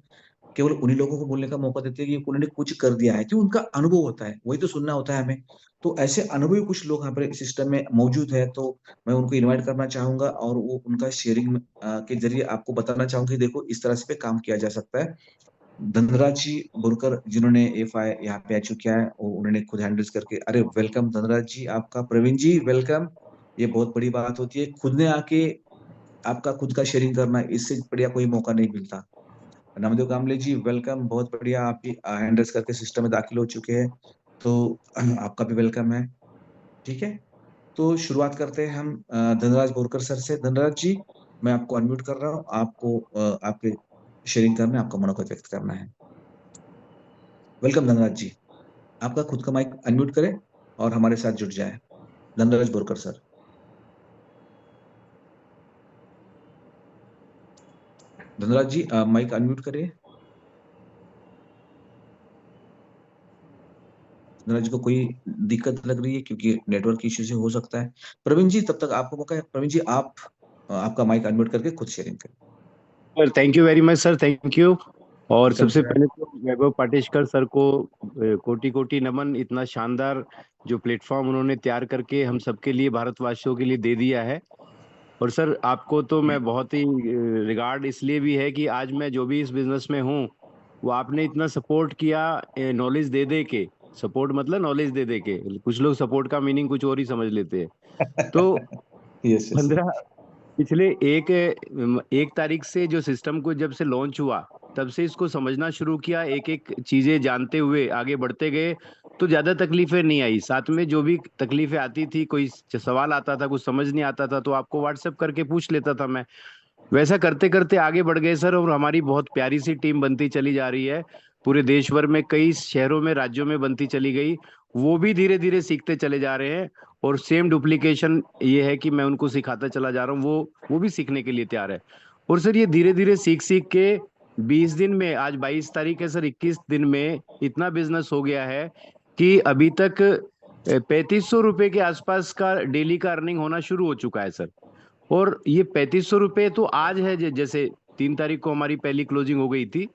केवल उन्हीं लोगों को बोलने का मौका देते हैं कि उन्होंने कुछ कर दिया है, कि उनका अनुभव होता है, वही तो सुनना होता है हमें। तो ऐसे अनुभवी कुछ लोग यहाँ पर सिस्टम में मौजूद है, तो मैं उनको इनवाइट करना चाहूंगा, और वो उनका शेयरिंग के जरिए आपको बताना चाहूंगा कि देखो इस तरह से पे काम किया जा सकता है। धनराज जी बोरकर, जिन्होंने एफ यहाँ पे अचीव किया है, वो उन्होंने खुद हैंडल्स करके, अरे वेलकम धनराज जी, आपका प्रवीण जी वेलकम। ये बहुत बड़ी बात होती है, खुद ने आके आपका खुद का शेयरिंग करना, इससे बढ़िया कोई मौका नहीं मिलता। नामदेव कामले जी वेलकम, बहुत बढ़िया, आप भी हैंडल्स करके सिस्टम में दाखिल हो चुके हैं, तो आपका भी वेलकम है। ठीक है, तो शुरुआत करते हैं हम धनराज बोरकर सर से। धनराज जी, मैं आपको अनम्यूट कर रहा हूँ, आपको आपके शेयरिंग करना है, आपका मनोगत व्यक्त करना है। वेलकम धनराज जी, आपका खुद का माइक अनम्यूट करें और हमारे साथ जुड़ जाए। धनराज बोरकर सर। धनराज जी, माइक अनम्यूट करिए। धनराज जी को कोई दिक्कत लग रही है क्योंकि नेटवर्क इश्यू से हो सकता है। प्रवीण जी, तब तक आपको मौका है। प्रवीण जी, आप आपका माइक अनम्यूट करके खुद शेयरिंग करें। Sir thank you very much sir, thank you. और वेलकम सबसे सर। पहले तो वैभव पाटेशकर सर को कोटि कोटि नमन। इतना शानदार जो प्लेटफॉर्म उन्होंने तैयार करके हम सबके लिए, भारतवासियों के लिए दे दिया है। और सर आपको तो मैं बहुत ही रिगार्ड इसलिए भी है कि आज मैं जो भी इस बिजनेस में हूँ, वो आपने इतना सपोर्ट किया, नॉलेज दे दे के। सपोर्ट मतलब नॉलेज दे दे के, कुछ लोग सपोर्ट का मीनिंग कुछ और ही समझ लेते हैं। तो यस यस। 15 पिछले एक तारीख से जो सिस्टम को जब से लॉन्च हुआ, तब से इसको समझना शुरू किया, एक एक चीजें जानते हुए आगे बढ़ते गए। तो ज्यादा तकलीफें नहीं आई, साथ में जो भी तकलीफें आती थी, कोई सवाल आता था, कुछ समझ नहीं आता था, तो आपको व्हाट्सएप करके पूछ लेता था मैं। वैसा करते करते आगे बढ़ गए सर, और हमारी बहुत प्यारी सी टीम बनती चली जा रही है। पूरे देश भर में कई शहरों में, राज्यों में बनती चली गई। वो भी धीरे धीरे सीखते चले जा रहे हैं। और सेम डुप्लीकेशन ये है कि मैं उनको सिखाता चला जा रहा हूँ, वो भी सीखने के लिए तैयार है। और सर ये धीरे धीरे सीख सीख के 20 दिन में, आज 22 तारीख है सर, 21 दिन में इतना बिजनेस हो गया है कि अभी तक 3500 रुपए के आसपास का डेली का अर्निंग होना शुरू हो चुका है सर। और ये 3500 रुपये तो आज है, जैसे 3 तारीख को हमारी पहली क्लोजिंग हो गई थी,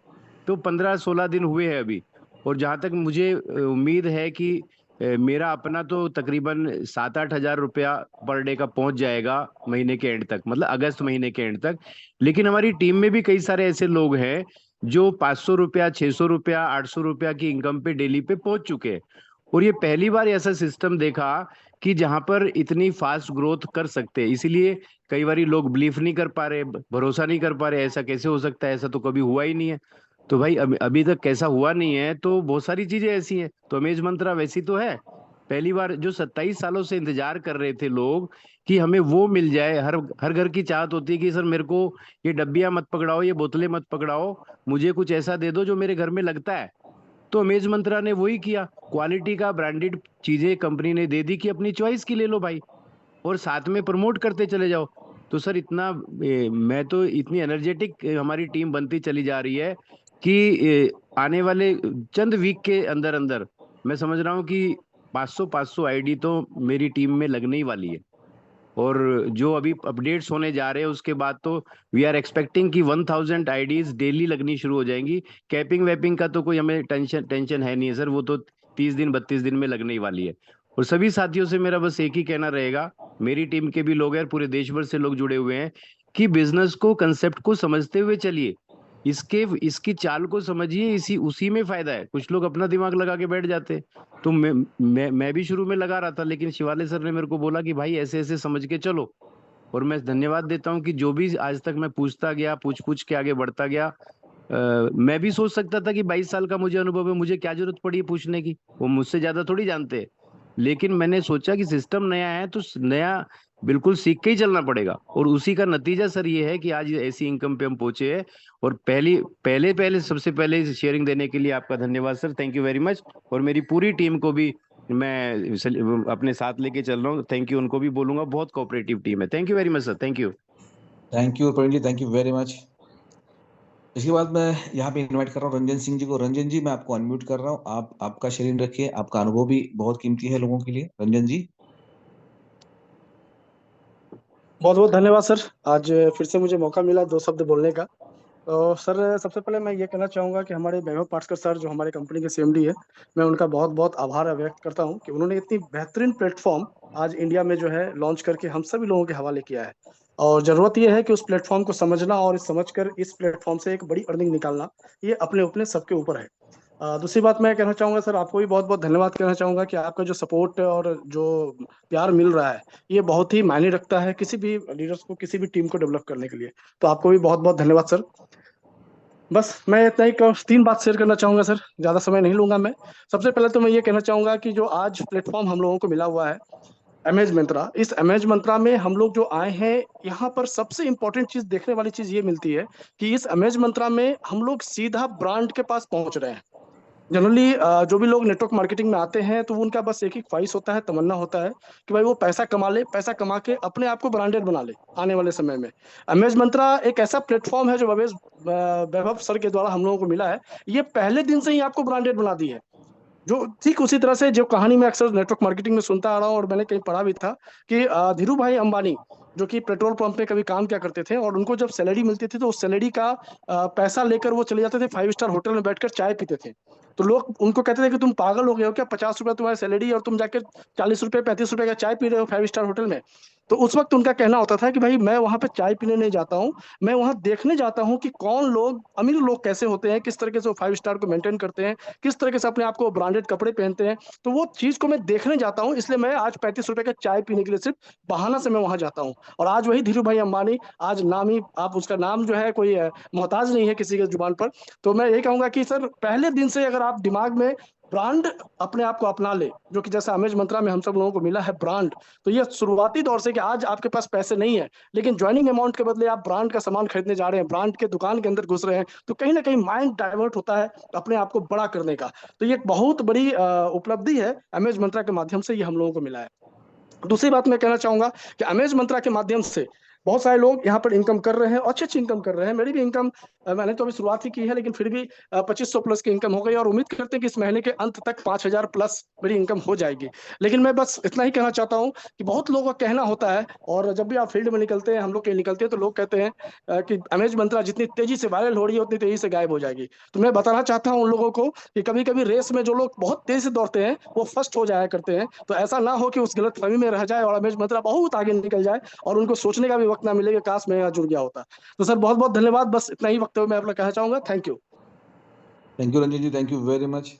तो 15-16 दिन हुए हैं अभी। और जहां तक मुझे उम्मीद है कि मेरा अपना तो तकरीबन 7-8 हज़ार रुपया पर डे का पहुंच जाएगा महीने के एंड तक, मतलब अगस्त महीने के एंड तक। लेकिन हमारी टीम में भी कई सारे ऐसे लोग हैं जो 500 रुपया, 600 रुपया, 800 रुपया की इनकम पे डेली पे पहुंच चुके हैं। और ये पहली बार ऐसा सिस्टम देखा कि जहां पर इतनी फास्ट ग्रोथ कर सकते हैं। इसीलिए कई बार लोग बिलीव नहीं कर पा रहे, भरोसा नहीं कर पा रहे, ऐसा कैसे हो सकता है, ऐसा तो कभी हुआ ही नहीं है। तो भाई अभी तक कैसा हुआ नहीं है, तो बहुत सारी चीजें ऐसी हैं। तो अमेज मंत्रा वैसी तो है। पहली बार जो 27 सालों से इंतजार कर रहे थे लोग कि हमें वो मिल जाए, हर हर घर की चाहत होती है कि सर मेरे को ये डब्बियां मत पकड़ाओ, ये बोतलें मत पकड़ाओ, मुझे कुछ ऐसा दे दो जो मेरे घर में लगता है। तो अमेज मंत्रा ने वही किया, क्वालिटी का ब्रांडेड चीजें कंपनी ने दे दी कि अपनी चॉइस की ले लो भाई। और साथ में प्रमोट करते चले जाओ। तो सर इतना मैं तो इतनी एनर्जेटिक हमारी टीम बनती चली जा रही है कि आने वाले चंद वीक के अंदर अंदर मैं समझ रहा हूँ कि 500 आईडी तो मेरी टीम में लगने ही वाली है। और जो अभी अपडेट्स होने जा रहे हैं उसके बाद तो वी आर एक्सपेक्टिंग कि 1000 आईडीज डेली लगनी शुरू हो जाएंगी। कैपिंग वैपिंग का तो कोई हमें टेंशन है नहीं है सर, वो तो 30 दिन 32 दिन में लगने ही वाली है। और सभी साथियों से मेरा बस एक ही कहना रहेगा, मेरी टीम के भी लोग हैं, पूरे देश भर से लोग जुड़े हुए हैं, कि बिजनेस को कंसेप्ट को समझते हुए चलिए, इसकी चाल को समझिए, इसी उसी में फायदा है। कुछ लोग अपना दिमाग लगा के बैठ जाते हैं। तो मैं भी शुरू में लगा रहा था, लेकिन शिवालय सर ने मेरे को बोला कि भाई ऐसे ऐसे समझ के चलो। और मैं धन्यवाद देता हूँ कि जो भी आज तक मैं पूछता गया, पूछ पूछ के आगे बढ़ता गया। मैं भी सोच सकता था कि 22 साल का मुझे अनुभव है, मुझे क्या जरूरत पड़ी है पूछने की, वो मुझसे ज्यादा थोड़ी जानते हैं। लेकिन मैंने सोचा कि सिस्टम नया है तो नया बिल्कुल सीख के ही चलना पड़ेगा। और उसी का नतीजा सर ये है कि आज ऐसी इनकम पे हम पहुंचे हैं। और पहले सबसे पहले शेयरिंग देने के लिए आपका धन्यवाद sir, thank you very much. और मेरी पूरी टीम को भी मैं अपने साथ लेके चल रहा हूँ, थैंक यू उनको भी बोलूंगा, बहुत कोऑपरेटिव टीम है। Thank you very much sir, thank you. Thank you Praveen ji, thank you very much. इसके बाद मैं यहाँ पे इनवाइट कर रहा हूँ रंजन सिंह जी को। रंजन जी, मैं आपको अनम्यूट कर रहा हूँ, आप आपका शेयरिंग रखिए, आपका अनुभव भी बहुत कीमती है लोगों के लिए। रंजन जी। बहुत बहुत धन्यवाद सर, आज फिर से मुझे मौका मिला 2 शब्द बोलने का। तो सर सबसे पहले मैं ये कहना चाहूँगा कि हमारे वैभव पाटकर सर जो हमारे कंपनी के सीएमडी है, मैं उनका बहुत बहुत आभार व्यक्त करता हूँ कि उन्होंने इतनी बेहतरीन प्लेटफॉर्म आज इंडिया में जो है लॉन्च करके हम सभी लोगों के हवाले किया है। और ज़रूरत ये है कि उस प्लेटफॉर्म को समझना और समझकर इस प्लेटफॉर्म से एक बड़ी अर्निंग निकालना, ये अपने अपने सबके ऊपर है। दूसरी बात मैं कहना चाहूँगा सर, आपको भी बहुत बहुत धन्यवाद कहना चाहूँगा कि आपका जो सपोर्ट और जो प्यार मिल रहा है, ये बहुत ही मायने रखता है किसी भी लीडर्स को, किसी भी टीम को डेवलप करने के लिए। तो आपको भी बहुत बहुत धन्यवाद सर। बस मैं इतना ही 3 बात शेयर करना चाहूंगा सर, ज्यादा समय नहीं लूंगा मैं। सबसे पहले तो मैं ये कहना चाहूंगा कि जो आज प्लेटफॉर्म हम लोगों को मिला हुआ है अमेज मंत्रा, इस अमेज मंत्रा में हम लोग जो आए हैं, यहाँ पर सबसे इंपॉर्टेंट चीज, देखने वाली चीज ये मिलती है कि इस अमेज मंत्रा में हम लोग सीधा ब्रांड के पास पहुंच रहे हैं। जनरली जो भी लोग नेटवर्क मार्केटिंग में आते हैं तो उनका बस एक ही ख्वाहिश होता है, तमन्ना होता है कि भाई वो पैसा कमा ले, पैसा कमा के अपने आप को ब्रांडेड बना ले आने वाले समय में। अमेज मंत्रा एक ऐसा प्लेटफॉर्म है जो वैभव सर के द्वारा हम लोगों को मिला है, ये पहले दिन से ही आपको ब्रांडेड बना दी है। जो ठीक उसी तरह से जो कहानी मैं अक्सर नेटवर्क मार्केटिंग में सुनता आ रहा हूँ और मैंने कहीं पढ़ा भी था कि धीरू भाई अंबानी जो कि पेट्रोल पंप में कभी काम किया करते थे, और उनको जब सैलरी मिलती थी तो उस सैलरी का पैसा लेकर वो चले जाते थे 5 स्टार होटल में बैठकर चाय पीते थे। तो लोग उनको कहते थे कि तुम पागल हो गए हो क्या, 50 रुपए तुम्हारी सैलरी और तुम जाकर 40 रुपए 35 रुपए का चाय पी रहे हो 5 स्टार होटल में। तो उस वक्त उनका कहना होता था कि भाई मैं वहां पे चाय पीने नहीं जाता हूँ, मैं वहां देखने जाता हूँ कि कौन लोग, अमीर लोग कैसे होते हैं, किस तरीके से वो 5 स्टार को मेंटेन करते हैं, किस तरीके से अपने आप को ब्रांडेड कपड़े पहनते हैं। तो वो चीज को मैं देखने जाता हूँ, इसलिए मैं आज 35 रुपए का चाय पीने के लिए सिर्फ बहाना से मैं वहां जाता हूँ। और आज वही धीरू भाई अंबानी, आज नाम ही, आप उसका नाम जो है कोई मोहताज नहीं है किसी के जुबान पर। तो मैं यही कहूंगा कि सर पहले दिन से अगर आप दिमाग में ब्रांड अपने आप को अपना ले, जो कि जैसा अमेज मंत्रा में हम सब लोगों को मिला है ब्रांड, तो ये शुरुआती दौर से कि आज आपके पास पैसे नहीं है लेकिन ज्वाइनिंग अमाउंट के बदले आप ब्रांड का सामान खरीदने जा रहे हैं, ब्रांड के दुकान के अंदर घुस रहे हैं, तो कहीं ना कहीं माइंड डाइवर्ट होता है अपने आप को बड़ा करने का। तो ये एक बहुत बड़ी उपलब्धि है, अमेज मंत्रा के माध्यम से ये हम लोगों को मिला है। दूसरी बात मैं कहना चाहूंगा कि अमेज मंत्रा के माध्यम से बहुत सारे लोग यहाँ पर इनकम कर रहे हैं, अच्छी अच्छी इनकम कर रहे हैं। मेरी भी इनकम, मैंने तो अभी शुरुआत ही की है, लेकिन फिर भी 2500 प्लस की इनकम हो गई और उम्मीद करते हैं कि इस महीने के अंत तक 5000 प्लस मेरी इनकम हो जाएगी। लेकिन मैं बस इतना ही कहना चाहता हूँ कि बहुत लोगों का कहना होता है, और जब भी आप फील्ड में निकलते हैं, हम लोग कहीं निकलते हैं, तो लोग कहते हैं कि अमेज मंत्रा जितनी तेजी से वायरल हो रही है उतनी तेजी से गायब हो जाएगी। तो मैं बताना चाहता हूँ उन लोगों को कि कभी कभी रेस में जो लोग बहुत तेज से दौड़ते हैं वो फर्स्ट हो जाया करते हैं। तो ऐसा ना हो कि उस गलत फहमी में रह जाए और अमेज मंत्रा बहुत आगे निकल जाए और उनको सोचने का भी वक्त ना मिले कि काश मैं यहाँ जुड़ गया होता। तो सर बहुत बहुत धन्यवाद, बस इतना ही वक्त मैं अपना कहना चाहूंगा। Thank you. Thank you Ranjan ji, thank you very much.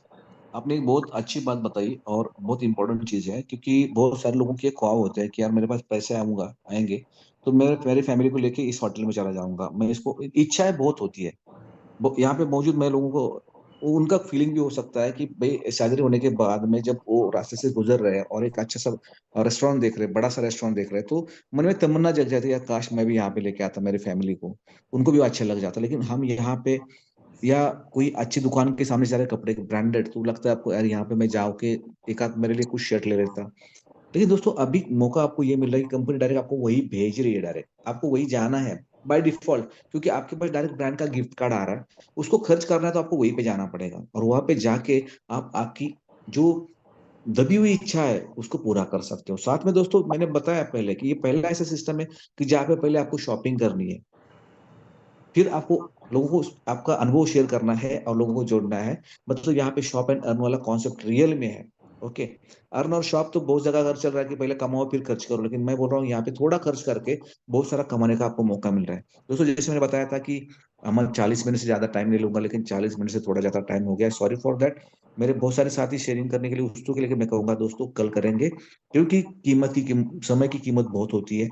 आपने एक बहुत अच्छी बात बताई और बहुत इंपॉर्टेंट चीज है, क्योंकि बहुत सारे लोगों के ख्वाब होते हैं कि यार मेरे पास पैसे आएंगे तो मैं मेरी फैमिली को लेके इस होटल में चला जाऊंगा, मैं इसको, इच्छाएं बहुत होती है। यहाँ पे मौजूद मैं लोगों को उनका फीलिंग भी हो सकता है कि भाई सैलरी होने के बाद में जब वो रास्ते से गुजर रहे हैं और एक अच्छा सा रेस्टोरेंट देख रहे हैं, बड़ा सा रेस्टोरेंट देख रहे हैं, तो मन में तमन्ना जग जाती है यार काश मैं भी यहाँ पे लेके आता मेरी फैमिली को, उनको भी अच्छा लग जाता। लेकिन हम यहाँ पे या कोई अच्छी दुकान के सामने जा रहे कपड़े ब्रांडेड, तो लगता है आपको यार यहाँ पे मैं जाओ के एक आध मेरे लिए कुछ शर्ट ले लेता, लेकिन दोस्तों अभी मौका आपको ये मिल रहा है कि कंपनी डायरेक्ट आपको वही भेज रही है, डायरेक्ट आपको वही जाना है बाय डिफॉल्ट, क्योंकि आपके पास डायरेक्ट ब्रांड का गिफ्ट कार्ड आ रहा है, उसको खर्च करना है तो आपको वहीं पे जाना पड़ेगा, और वहां पे जाके आप आपकी जो दबी हुई इच्छा है उसको पूरा कर सकते हो। साथ में दोस्तों मैंने बताया पहले कि ये पहला ऐसा सिस्टम है कि जहाँ पे पहले आपको शॉपिंग करनी है, फिर आपको लोगों को आपका अनुभव शेयर करना है और लोगों को जोड़ना है। मतलब यहाँ पे शॉप एंड अर्न वाला कॉन्सेप्ट रियल में है। ओके, अर्न और शॉप तो बहुत जगह अगर चल रहा है कि पहले कमाओ फिर खर्च करो, लेकिन मैं बोल रहा हूँ यहाँ पे थोड़ा खर्च करके बहुत सारा कमाने का आपको मौका मिल रहा है। दोस्तों जैसे मैंने बताया था कि मैं 40 मिनट से ज्यादा टाइम नहीं लूंगा, लेकिन 40 मिनट से थोड़ा ज्यादा टाइम हो गया, सॉरी फॉर दैट। मेरे बहुत सारे साथी शेयरिंग करने के लिए उसको के लिए मैं कहूंगा दोस्तों कल करेंगे, क्योंकि समय की कीमत बहुत होती है।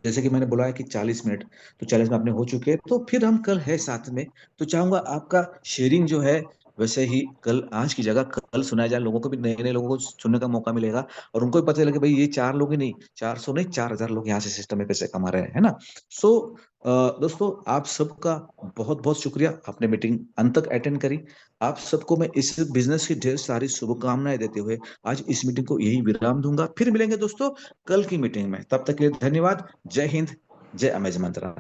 जैसे कि मैंने बोला है कि 40 मिनट, तो 40 में अपने हो चुके हैं, तो फिर हम कल है साथ में। तो चाहूंगा आपका शेयरिंग जो है वैसे ही कल आज की जगह कल सुनाया जाए, लोगों को भी नए नए लोगों को सुनने का मौका मिलेगा, और उनको भी पता चलेगा भाई ये 4 लोग ही नहीं, 400 नहीं 4000 लोग यहाँ से सिस्टम में पैसे कमा रहे हैं, है ना। सो दोस्तों आप सबका बहुत बहुत शुक्रिया, आपने मीटिंग अंत तक अटेंड करी। आप सबको मैं इस बिजनेस की ढेर सारी शुभकामनाएं देते हुए आज इस मीटिंग को यही विराम दूंगा। फिर मिलेंगे दोस्तों कल की मीटिंग में, तब तक के लिए धन्यवाद। जय हिंद, जय अमेज मंत्रा।